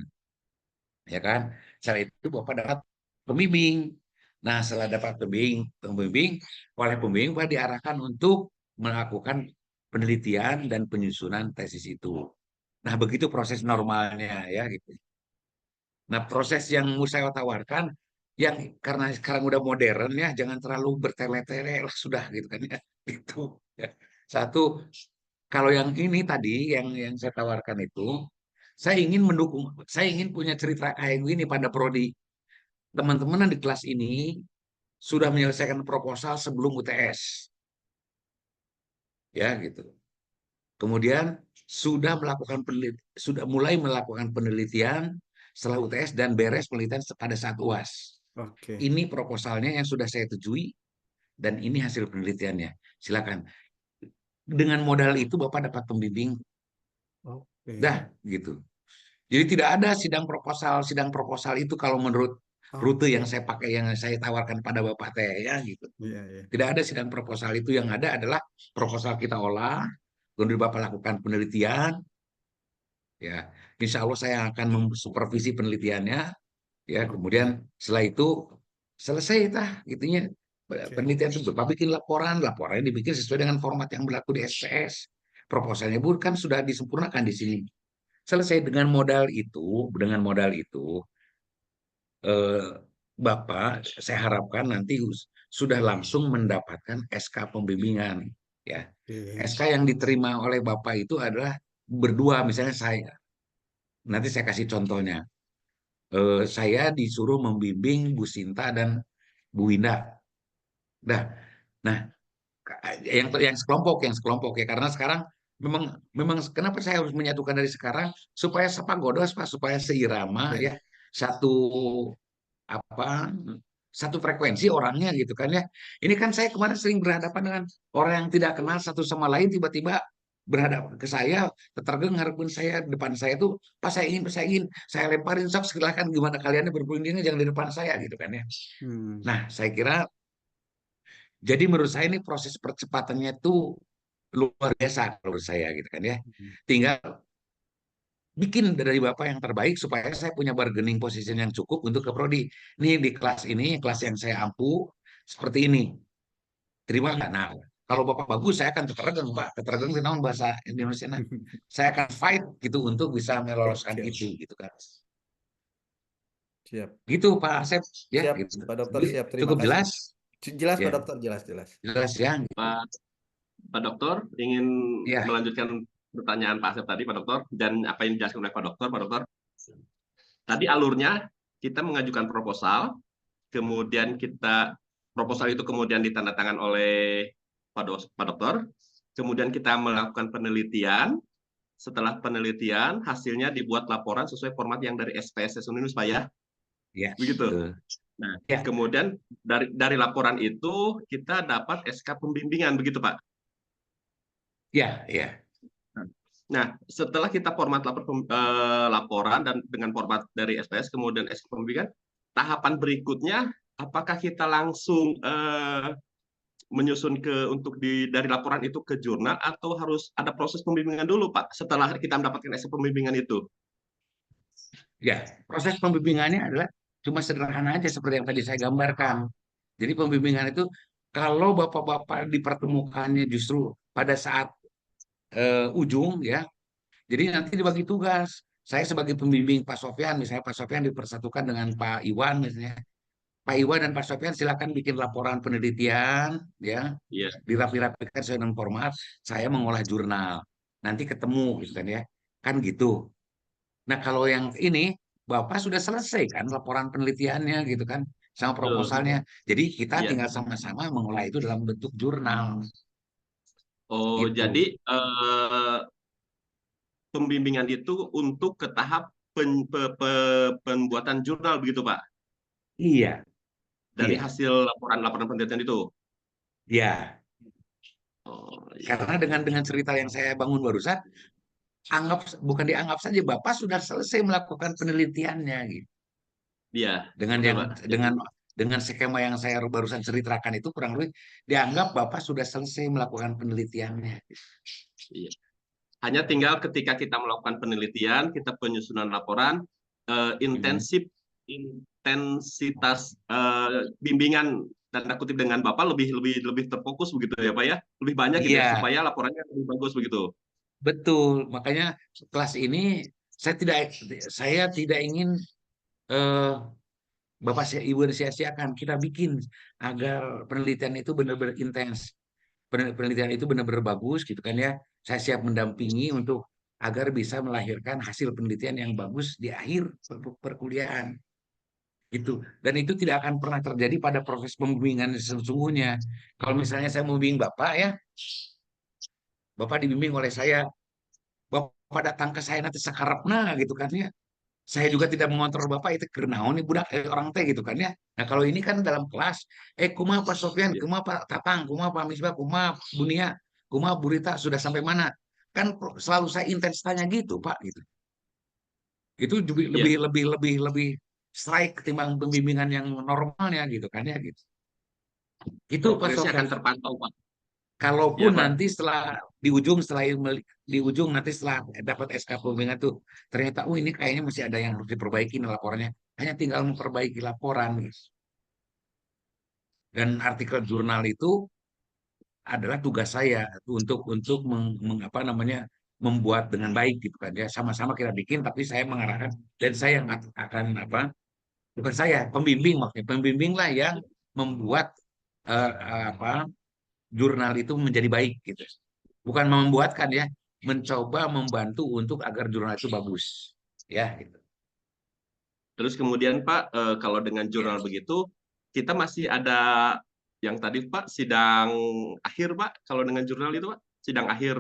ya kan? Setelah itu Bapak dapat pembimbing. Nah, setelah dapat pembimbing, oleh pembimbing Bapak diarahkan untuk melakukan penelitian dan penyusunan tesis itu. Nah, begitu proses normalnya ya gitu. Nah, proses yang mau saya tawarkan yang karena sekarang udah modern ya, jangan terlalu bertele-tele lah sudah gitu kan ya. Itu ya. Satu, kalau yang ini tadi yang saya tawarkan itu, saya ingin mendukung, saya ingin punya cerita kayak gini pada prodi. Teman-teman di kelas ini sudah menyelesaikan proposal sebelum UTS. Ya, gitu. Kemudian sudah mulai melakukan penelitian setelah UTS dan beres penelitian pada saat UAS. Oke. Ini proposalnya yang sudah saya tujui dan ini hasil penelitiannya. Silakan. Dengan modal itu Bapak dapat pembimbing. Oke. Dah, gitu. Jadi tidak ada sidang proposal itu kalau menurut rute yang saya pakai, yang saya tawarkan pada Bapak teh ya gitu. Iya, iya. Tidak ada sidang proposal itu, yang ada adalah proposal kita olah, kemudian Bapak lakukan penelitian, ya. Insya Allah saya akan mensupervisi penelitiannya, ya. Kemudian setelah itu selesai gitunya penelitian itu. Bapak bikin laporannya dibikin sesuai dengan format yang berlaku di SPS. Proposalnya bukan sudah disempurnakan di sini. Selesai dengan modal itu, Bapak, saya harapkan nanti sudah langsung mendapatkan SK pembimbingan, ya. SK yang diterima oleh Bapak itu adalah berdua, misalnya saya. Nanti saya kasih contohnya. Saya disuruh membimbing Bu Sinta dan Bu Winda. Nah, yang sekelompok ya, karena sekarang memang kenapa saya harus menyatukan dari sekarang supaya sepagodos Pak, supaya seirama ya, satu frekuensi orangnya gitu kan ya. Ini kan saya kemarin sering berhadapan dengan orang yang tidak kenal satu sama lain, tiba-tiba berhadapan ke saya, tergeng ngarepin saya, depan saya tuh, Pak saya ingin, saya lemparin, sok silakan gimana kalian berundingnya, jangan di depan saya gitu kan ya. Nah, saya kira jadi menurut saya ini proses percepatannya tuh luar biasa menurut saya gitu kan ya. Tinggal bikin dari Bapak yang terbaik supaya saya punya bargaining position yang cukup untuk ke prodi. Nih di kelas ini, kelas yang saya ampu seperti ini. Terima nggak? Nah, kalau Bapak bagus, saya akan tergeng Pak. Tergeng itu namanya bahasa Indonesia. Nah, saya akan fight gitu untuk bisa meloloskan itu gitu kan. Siap. Gitu Pak Asep ya. Siap, Gitu. Pak Dokter, siap. Terima Cukup kasih. jelas? Jelas Ya. Pak Dokter, jelas. Jelas ya. Pak Dokter ingin Ya. melanjutkan pertanyaan Pak Asep tadi, Pak Dokter, dan apa yang dijelaskan oleh Pak Dokter. Tadi alurnya kita mengajukan proposal, kemudian proposal itu kemudian ditandatangan oleh Pak Dokter, kemudian kita melakukan penelitian. Setelah penelitian, hasilnya dibuat laporan sesuai format yang dari SPSS Ununus, Pak ya? Ya. Begitu. Betul. Nah, Ya. kemudian dari laporan itu kita dapat SK pembimbingan, begitu Pak? Ya. Nah, setelah kita format laporan dan dengan format dari SPS, kemudian SK pembimbingan, tahapan berikutnya, apakah kita langsung menyusun untuk dari laporan itu ke jurnal atau harus ada proses pembimbingan dulu, Pak, setelah kita mendapatkan SK pembimbingan itu? Ya, proses pembimbingannya adalah cuma sederhana aja seperti yang tadi saya gambarkan. Jadi pembimbingan itu kalau bapak-bapak dipertemukannya justru pada saat ujung ya, jadi nanti dibagi tugas. Saya sebagai pembimbing Pak Sofyan, misalnya Pak Sofyan dipersatukan dengan Pak Iwan misalnya. Pak Iwan dan Pak Sofyan silakan bikin laporan penelitian ya, Iya. dirapi-rapikan sesuai dengan format. Saya mengolah jurnal. Nanti ketemu gitu kan ya. Kan gitu. Nah, kalau yang ini Bapak sudah selesai kan laporan penelitiannya gitu kan sama proposalnya. Jadi kita Iya. tinggal sama-sama mengolah itu dalam bentuk jurnal. Oh, Gitu. jadi pembimbingan itu untuk ke tahap pembuatan jurnal begitu, Pak? Iya. Dari Iya. hasil laporan penelitian itu. Ya. Oh, iya. Karena dengan cerita yang saya bangun barusan, bukan dianggap saja Bapak sudah selesai melakukan penelitiannya gitu. Iya. Dengan betul, yang Pak. dengan skema yang saya barusan ceritakan itu kurang lebih dianggap Bapak sudah selesai melakukan penelitiannya. Iya. Hanya tinggal ketika kita melakukan penelitian, kita penyusunan laporan, intensitas bimbingan tanda kutip dengan Bapak lebih terfokus begitu ya, Pak ya? Lebih banyak gitu ya, Iya. supaya laporannya lebih bagus begitu. Betul, makanya kelas ini saya tidak ingin Bapak Ibu sia-siakan. Kita bikin agar penelitian itu benar-benar intens. Penelitian itu benar-benar bagus gitu kan ya. Saya siap mendampingi untuk agar bisa melahirkan hasil penelitian yang bagus di akhir perkuliahan. Gitu. Dan itu tidak akan pernah terjadi pada proses pembimbingan sesungguhnya. Kalau misalnya saya membimbing Bapak ya, Bapak dibimbing oleh saya, Bapak datang ke saya nanti sakarepna gitu kan ya. Saya juga tidak mengontrol Bapak itu kernaon nih budak orang teh gitu kan ya. Nah, kalau ini kan dalam kelas, kumaha Pak Sofyan, kumaha Pak Tatang, kumaha Pak Misbah, kumaha Bunia, kumaha Bu Rita sudah sampai mana? Kan selalu saya intens tanya gitu, Pak gitu. Itu juga lebih strike ketimbang pembimbingan yang normalnya gitu kan ya gitu. Itu Pak Progresnya Sofyan. akan terpantau, Pak. Kalaupun Ya, Pak. nanti setelah nanti setelah dapat SK pembimbingan tuh ternyata ini kayaknya masih ada yang harus diperbaiki nih laporannya, hanya tinggal memperbaiki laporan gitu. Dan artikel jurnal itu adalah tugas saya untuk membuat dengan baik gitu kan ya, sama-sama kita bikin tapi saya mengarahkan dan saya yang akan bukan saya pembimbing, maksudnya pembimbing lah yang membuat jurnal itu menjadi baik gitu. Bukan membuatkan ya, mencoba membantu untuk agar jurnal itu bagus. Ya, gitu. Terus kemudian Pak, kalau dengan jurnal begitu, kita masih ada yang tadi Pak, sidang akhir Pak, kalau dengan jurnal itu Pak, sidang akhir.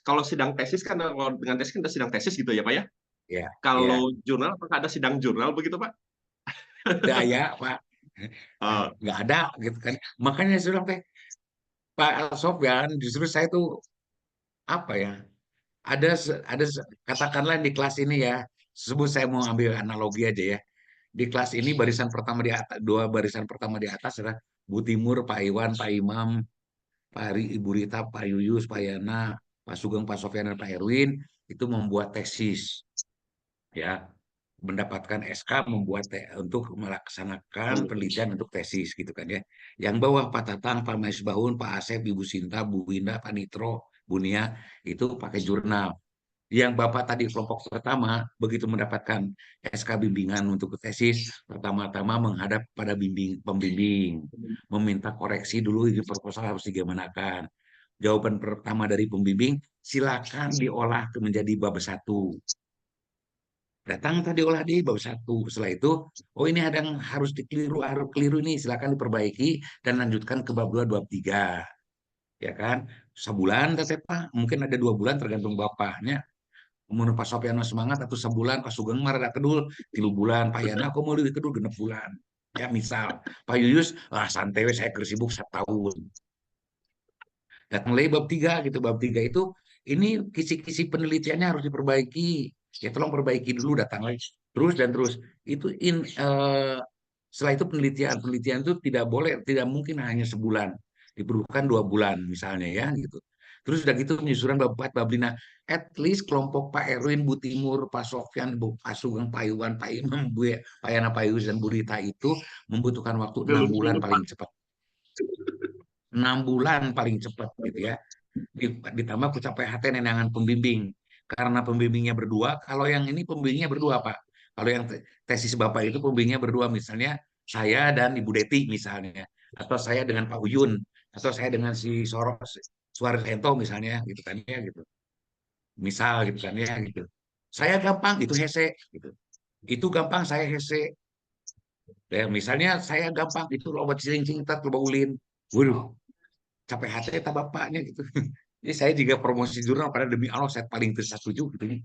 Kalau sidang tesis kan, kalau dengan tesis kan ada sidang tesis gitu ya Pak ya? Ya. Kalau jurnal, apakah ada sidang jurnal begitu Pak? Tidak ya Pak. Nggak ada gitu kan. Makanya saya bilang Pak Sofyan, justru saya tuh apa ya? Ada katakanlah di kelas ini ya, sebut saya mau ambil analogi aja ya. Di kelas ini barisan pertama di atas, dua barisan pertama di atas adalah Bu Timur, Pak Iwan, Pak Imam, Pak Ibu Rita, Pak Yuyus, Pak Yana, Pak Sugeng, Pak Sofyan, dan Pak Erwin itu membuat tesis, ya, mendapatkan SK untuk melaksanakan penelitian untuk tesis gitu kan ya. Yang bawah Pak Tatang, Pak Maisbahun, Pak Asep, Ibu Sinta, Bu Winda, Pak Nitro, Bu Nia itu pakai jurnal. Yang Bapak tadi kelompok pertama begitu mendapatkan SK bimbingan untuk tesis, pertama-tama menghadap pada pembimbing, meminta koreksi dulu ini proposal harus digimanakan. Jawaban pertama dari pembimbing, silakan diolah menjadi bab 1. Datang tadi olah di bab 1. Setelah itu, oh ini ada yang harus keliru ini, silakan diperbaiki dan lanjutkan ke bab 2, bab 3. Ya kan? Sebulan Pak, mungkin ada 2 bulan tergantung bapaknya. Kemudian Pak Sofyan semangat atau sebulan, Pak Sugeng marah kedul 3 bulan, Pak Yana aku mau lebih kedul 6 bulan. Ya misal, Pak Yuyus santai saya sibuk 1 tahun. Datang lagi bab 3 gitu, bab 3 itu ini kisi-kisi penelitiannya harus diperbaiki. Ya tolong perbaiki dulu, datang lagi. Terus dan terus. Itu setelah itu penelitian itu tidak mungkin hanya sebulan. Diperlukan 2 bulan misalnya ya gitu. Terus udah gitu penyusuran bab 4, bab 5. At least kelompok Pak Erwin, Bu Timur, Pak Sofyan, Pak Sugeng, Pak Iwan, Pak Imam, Pak Yana, Pak Yus, dan Bu Rita itu membutuhkan waktu 6 bulan paling cepat. 6 bulan paling cepat gitu ya. Ditambah kucapai hati nenangan pembimbing. Karena pembimbingnya berdua, kalau yang ini pembimbingnya berdua, Pak. Kalau yang tesis Bapak itu pembimbingnya berdua, misalnya saya dan Ibu Deti misalnya, atau saya dengan Pak Uyun, atau saya dengan si Suharhento misalnya, gitu kan ya gitu. Misal gitu kan ya gitu. Saya gampang itu hese gitu. Itu gampang saya hese. Ya, misalnya saya gampang itu loba cing-cing tat loba ulin. Waduh, capek hati eta bapaknya gitu. Jadi saya juga promosi jurnal pada demi Allah saya paling tersetuju gitu nih.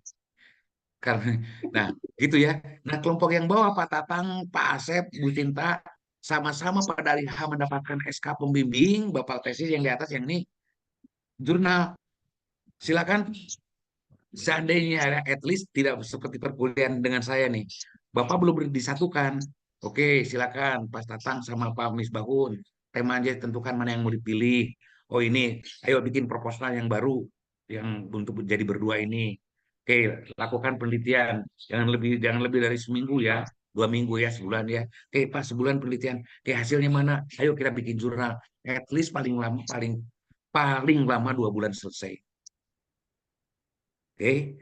Karena nah gitu ya. Nah kelompok yang bawah Pak Tatang, Pak Asep, Bu Cinta sama-sama pada hari H mendapatkan SK pembimbing, Bapak tesis yang di atas yang ini jurnal. Silakan seandainya at least tidak seperti perkuliahan dengan saya nih. Bapak belum disatukan. Oke, silakan Pak Tatang sama Pak Misbahun. Tema aja tentukan mana yang mau dipilih. Oh ini, ayo bikin proposal yang baru yang untuk jadi berdua ini. Oke, lakukan penelitian. Jangan lebih dari seminggu ya, 2 minggu ya, sebulan ya. Oke, Pak, sebulan penelitian. Oke, hasilnya mana? Ayo kita bikin jurnal. At least paling lama 2 bulan selesai. Oke,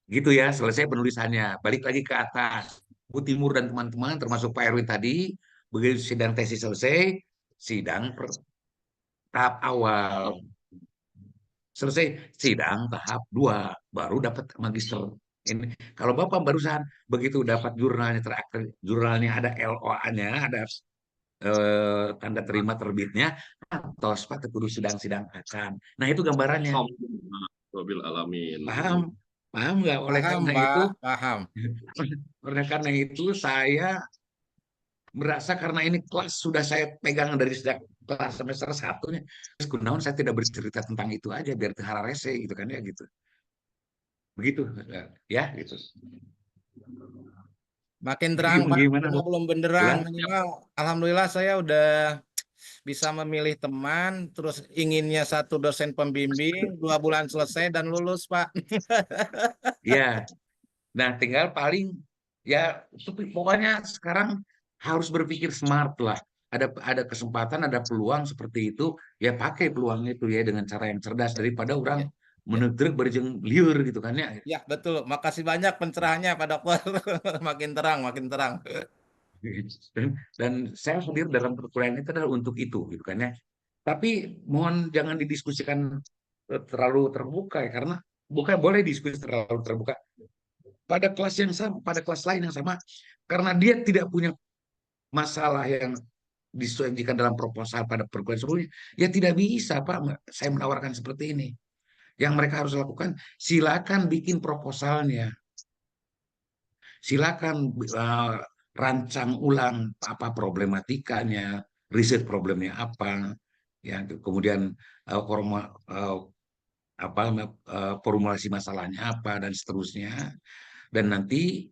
gitu ya, selesai penulisannya. Balik lagi ke atas. Bu Timur dan teman-teman, termasuk Pak Erwin tadi, begitu sidang tesis selesai, sidang tahap awal. Selesai sidang tahap 2, baru dapat magister. Ini kalau Bapak barusan begitu dapat jurnalnya ada LOA-nya, ada tanda terima terbitnya, tos Pak kudu sidang akan. Nah, itu gambarannya. Alamin. Paham? Paham nggak? Oleh Paham, karena Pak. itu, Paham. oleh karena itu saya merasa karena ini kelas sudah saya pegang dari sejak kelas semester 1-nya. Kunaon saya tidak bercerita tentang itu aja biar terhararese gitu kan ya gitu. Begitu ya gitu. Makin terang, Pak. Gimana? Cuma belum benderang. Jelas? Minimal, alhamdulillah saya udah bisa memilih teman, terus inginnya satu dosen pembimbing, 2 bulan selesai dan lulus, Pak. Ya. Nah, tinggal paling ya pokoknya sekarang harus berpikir smart lah. Ada kesempatan, ada peluang seperti itu, ya pakai peluangnya itu ya dengan cara yang cerdas daripada orang menegak berjeng liur gitu kan ya. Ya, betul. Makasih banyak pencerahannya, Pak Dokter. Makin terang, makin terang. Dan saya hadir dalam perkuliahan itu adalah untuk itu gitu kan ya. Tapi mohon jangan didiskusikan terlalu terbuka ya, karena bukan boleh diskusi terlalu terbuka pada kelas yang sama, pada kelas lain yang sama, karena dia tidak punya masalah yang disajikan dalam proposal pada perguruan sebelumnya, ya tidak bisa Pak. Saya menawarkan seperti ini. Yang mereka harus lakukan, silakan bikin proposalnya, silakan rancang ulang apa problematikanya, riset problemnya apa, ya kemudian formulasi masalahnya apa dan seterusnya, dan nanti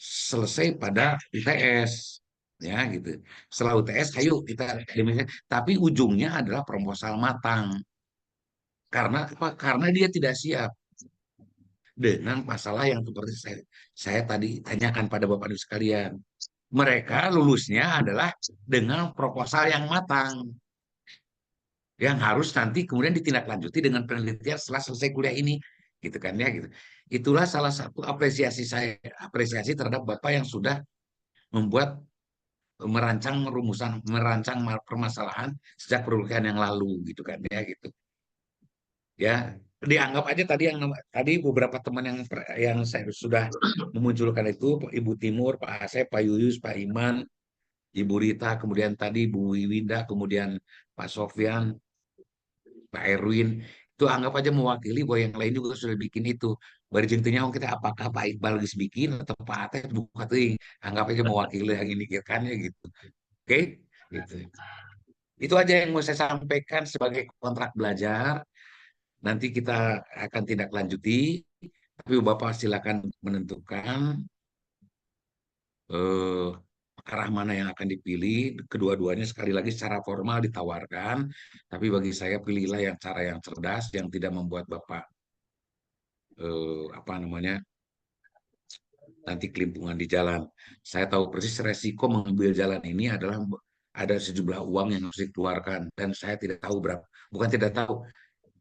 selesai pada UTS ya gitu. Setelah UTS ayo kita tapi ujungnya adalah proposal matang. Karena apa? Karena dia tidak siap dengan masalah yang seperti saya tadi tanyakan pada Bapak Ibu sekalian. Mereka lulusnya adalah dengan proposal yang matang, yang harus nanti kemudian ditindaklanjuti dengan penelitian setelah selesai kuliah ini, gitu kan ya gitu. Itulah salah satu apresiasi terhadap Bapak yang sudah merancang permasalahan sejak perkuliahan yang lalu, gitu kan ya gitu. Ya, dianggap aja tadi beberapa teman yang saya sudah memunculkan itu Ibu Timur, Pak Asep, Pak Yuyus, Pak Iman, Ibu Rita, kemudian tadi Bu Wiwinda, kemudian Pak Sofyan, Pak Erwin, itu anggap aja mewakili bahwa yang lain juga sudah bikin itu. Bari jengtenya kita apakah Pak Iqbal geus bikin atau Pak Ateh buka teuing, anggap aja mewakili yang ini kan ya gitu. Oke? Gitu. Itu aja yang mau saya sampaikan sebagai kontrak belajar. nanti kita akan tindak lanjuti, tapi Bapak silakan menentukan arah mana yang akan dipilih. Kedua-duanya sekali lagi secara formal ditawarkan, tapi bagi saya pilihlah yang cara yang cerdas, yang tidak membuat Bapak nanti kelimpungan di jalan. Saya tahu persis resiko mengambil jalan ini adalah ada sejumlah uang yang harus dikeluarkan, dan saya tidak tahu berapa, bukan tidak tahu,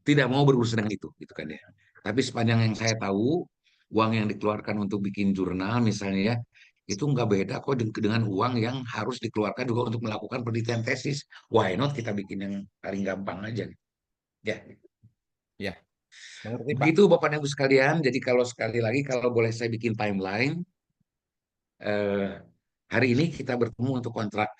tidak mau berurusan dengan itu, gitu kan ya. Tapi sepanjang yang saya tahu, uang yang dikeluarkan untuk bikin jurnal misalnya ya, itu nggak beda kok dengan uang yang harus dikeluarkan juga untuk melakukan penelitian tesis. Why not kita bikin yang paling gampang aja, ya. Ya, mengerti Pak. Begitu Bapak dan Ibu sekalian. Jadi kalau sekali lagi, kalau boleh saya bikin timeline, hari ini kita bertemu untuk kontrak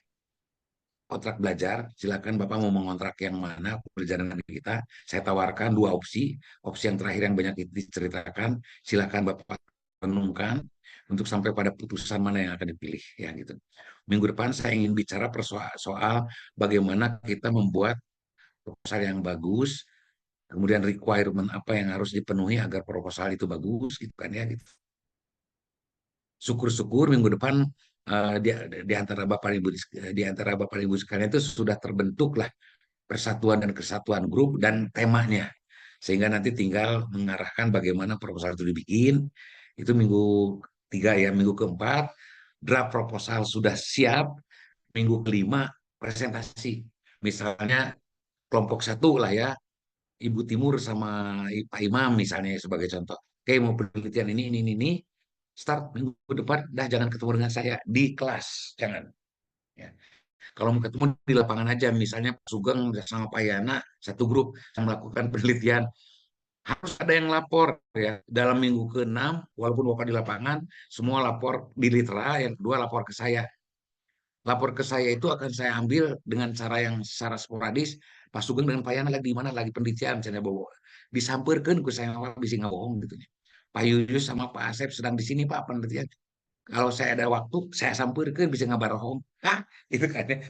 belajar. Silakan Bapak mau mengontrak yang mana perjalanan kita. Saya tawarkan dua opsi. Opsi yang terakhir yang banyak diceritakan, silakan Bapak renungkan untuk sampai pada putusan mana yang akan dipilih, ya gitu. Minggu depan saya ingin bicara soal bagaimana kita membuat proposal yang bagus, kemudian requirement apa yang harus dipenuhi agar proposal itu bagus, gitu kan ya gitu. Syukur-syukur minggu depan di antara Bapak Ibu sekalian itu sudah terbentuk lah persatuan dan kesatuan grup dan temanya, sehingga nanti tinggal mengarahkan bagaimana proposal itu dibikin. Itu minggu 3 ya. Minggu keempat draft proposal sudah siap, minggu kelima presentasi, misalnya kelompok 1 lah ya, Ibu Timur sama Pak Imam misalnya sebagai contoh. Oke, mau penelitian ini, start minggu depan, dah jangan ketemu dengan saya di kelas, jangan. Ya. Kalau mau ketemu di lapangan aja, misalnya Pak Sugeng sama Pak Yana, satu grup yang melakukan penelitian, harus ada yang lapor ya. Dalam minggu ke-6, walaupun Bapak di lapangan, semua lapor di Litra, yang kedua lapor ke saya. Lapor ke saya itu akan saya ambil dengan cara yang secara sporadis. Pak Sugeng dengan Pak Yana lagi di mana, lagi penelitian, misalnya bawa. Disamperkan ke saya, bisa nggak bohong gitu. Pak Yuyus sama Pak Asep sedang di sini Pak penelitian. Kalau saya ada waktu, saya samperkan, bisa ngabar home. Gitu kan ya.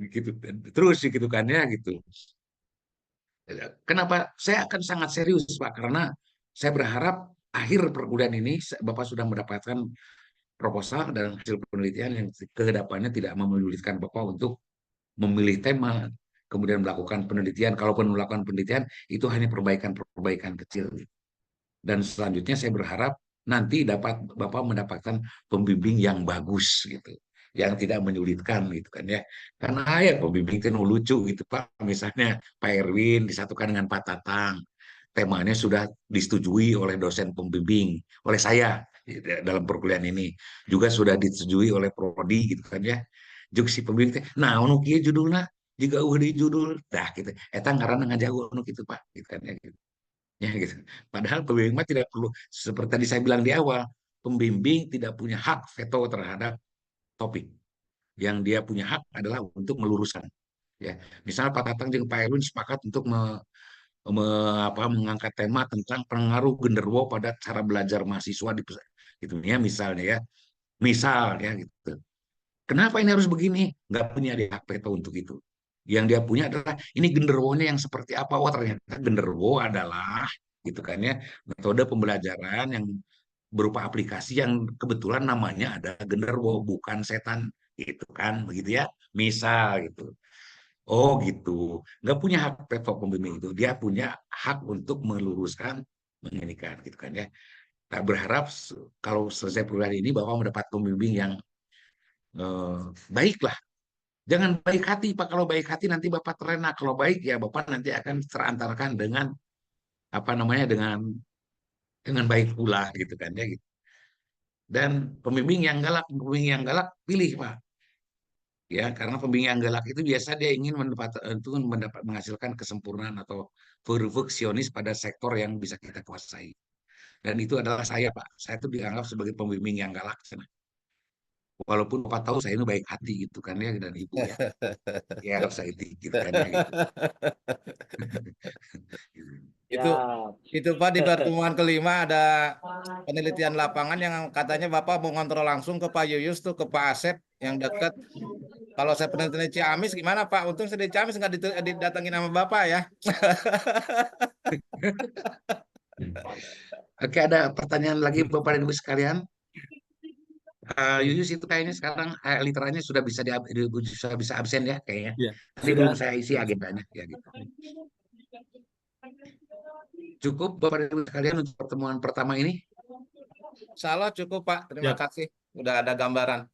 Gitu. Terus gitu kan ya gitu. Kenapa? Saya akan sangat serius Pak, karena saya berharap akhir perkuliahan ini Bapak sudah mendapatkan proposal dan hasil penelitian yang kedepannya tidak menyulitkan Bapak untuk memilih tema, kemudian melakukan penelitian. Kalaupun melakukan penelitian, itu hanya perbaikan-perbaikan kecil. Dan selanjutnya saya berharap nanti Bapak mendapatkan pembimbing yang bagus gitu, yang tidak menyulitkan gitu kan ya. Karena ya pembimbing itu lucu gitu Pak. Misalnya Pak Erwin disatukan dengan Pak Tatang, temanya sudah disetujui oleh dosen pembimbing, oleh saya dalam perkuliahan ini, juga sudah disetujui oleh prodi gitu kan ya. Juga si pembimbing, nah ono kieu judulnya jika di judul, dah gitu. Eta ngaranna ngajago ono gitu Pak, gitu kan ya gitu. Ya gitu. Padahal pembimbing mah tidak perlu, seperti tadi saya bilang di awal, pembimbing tidak punya hak veto terhadap topik. Yang dia punya hak adalah untuk meluruskan. Ya, misalnya Pak Tatang dan Pak Erwin sepakat untuk mengangkat tema tentang pengaruh genderuwo pada cara belajar mahasiswa di gitu ya, misalnya ya, gitu. Kenapa ini harus begini? Nggak punya dia hak veto untuk itu. Yang dia punya adalah ini genderuwonya yang seperti apa. Wah ternyata genderuwo adalah gitu kan ya, metode pembelajaran yang berupa aplikasi yang kebetulan namanya ada genderuwo, bukan setan gitu kan, begitu ya, misal gitu. Oh gitu, nggak punya hak veto pembimbing itu, dia punya hak untuk meluruskan, menginikan gitu kan ya. Tak berharap kalau selesai perkuliahan ini Bapak mendapat pembimbing yang baik lah. Jangan baik hati Pak, kalau baik hati nanti Bapak terlena, kalau baik ya Bapak nanti akan terantarkan dengan dengan baik pula gitu kan ya gitu. Dan pembimbing yang galak pilih Pak. Ya, karena pembimbing yang galak itu biasa dia ingin mendapat menghasilkan kesempurnaan atau perfeksionis pada sektor yang bisa kita kuasai. Dan itu adalah saya Pak. Saya itu dianggap sebagai pembimbing yang galak. Walaupun Bapak tahu saya ini baik hati gitu kan ya, dan Ibu ya. Ya harus saya gitu kan ya gitu. Itu Pak, di pertemuan kelima ada penelitian lapangan yang katanya Bapak mau ngontrol langsung ke Pak Yuyus tuh, ke Pak Asep yang dekat. Kalau saya peneliti di Ciamis gimana Pak? Untung saya di Ciamis nggak didatangin sama Bapak ya. Oke, ada pertanyaan lagi Bapak dan Ibu sekalian. Yuyus itu kayaknya sekarang literanya sudah bisa absen ya kayaknya. Ya, Tadi sudah. belum saya isi agendanya ya gitu. Cukup Bapak dan Ibu sekalian untuk pertemuan pertama ini? Salah cukup Pak. Terima kasih. Udah ada gambaran.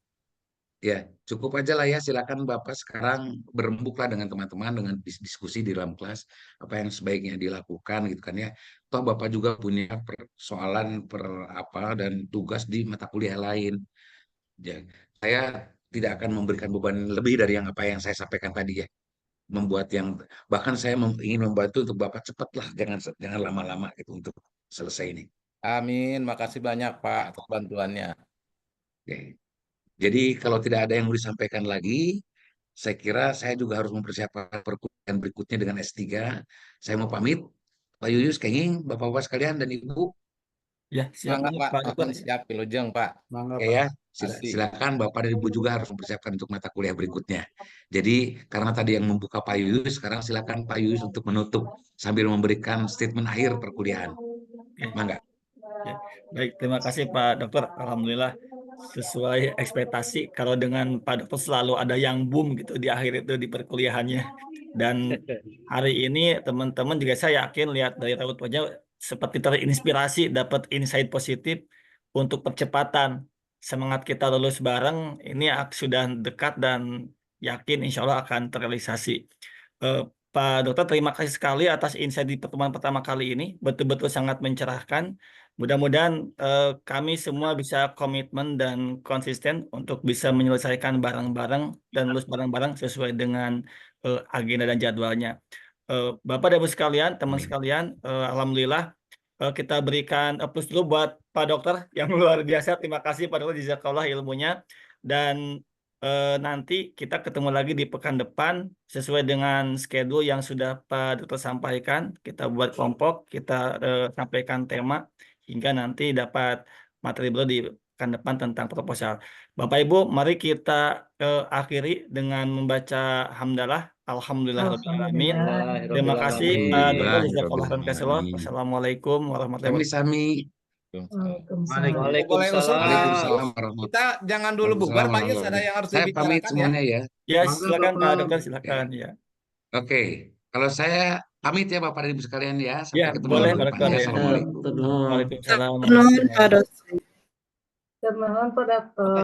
Ya, cukup aja lah ya. Silakan Bapak sekarang berembuklah dengan teman-teman dengan diskusi di dalam kelas apa yang sebaiknya dilakukan gitu kan ya. Toh Bapak juga punya persoalan dan tugas di mata kuliah lain. Ya, saya tidak akan memberikan beban lebih dari apa yang saya sampaikan tadi ya. Bahkan saya ingin membantu untuk Bapak cepatlah, jangan lama-lama gitu untuk selesai ini. Amin. Makasih banyak Pak atas bantuannya. Oke. Jadi kalau tidak ada yang mau disampaikan lagi, saya kira saya juga harus mempersiapkan perkuliahan berikutnya dengan S3. Saya mau pamit, Pak Yuyus, Kenging, Bapak-Bapak sekalian dan Ibu. Ya, silakan Pak. Pak Dokter. Siap, Wilujeng Pak. Oke ya, silakan Bapak dan Ibu juga harus mempersiapkan untuk mata kuliah berikutnya. Jadi karena tadi yang membuka Pak Yuyus, sekarang silakan Pak Yuyus untuk menutup sambil memberikan statement akhir perkuliahan. Mangga. Ya, baik, terima kasih Pak Dokter. Alhamdulillah sesuai ekspektasi. Kalau dengan Pak Dokter selalu ada yang boom gitu di akhir itu di perkuliahannya. Dan hari ini teman-teman juga saya yakin lihat dari raut wajah seperti terinspirasi, dapat insight positif untuk percepatan semangat kita lulus bareng. Ini sudah dekat dan yakin insya Allah akan terrealisasi. Pak Dokter, terima kasih sekali atas insight di pertemuan pertama kali ini. Betul-betul sangat mencerahkan. Mudah-mudahan kami semua bisa komitmen dan konsisten untuk bisa menyelesaikan bareng-bareng dan lulus bareng-bareng sesuai dengan agenda dan jadwalnya. Bapak dan Ibu sekalian, teman sekalian, alhamdulillah kita berikan applause dulu buat Pak Dokter yang luar biasa. Terima kasih Pak Dokter, jazakallah ilmunya. Dan nanti kita ketemu lagi di pekan depan sesuai dengan schedule yang sudah Pak Dokter sampaikan. Kita buat kelompok, kita sampaikan tema hingga nanti dapat materi baru di pekan depan tentang proposal. Bapak Ibu, mari kita akhiri dengan membaca hamdalah. Alhamdulillahirrahmanirrahim. Terima kasih Pak Dokter, jazakallah khairan katsirah. Wassalamualaikum warahmatullahi wabarakatuh. Waalaikumsalam. Kita jangan dulu bubar, Pak Yus, ada yang harus Saya pamit dibicarakan semuanya ya. Ya, silakan Pak Dokter, silakan ya. Oke, kalau saya pamit ya Bapak dan Ibu sekalian ya. Sampai Ya, ketemu boleh minggu Pak depan Dokter ya. ya. Assalamualaikum. Waalaikumsalam. Termohon Pak Dokter.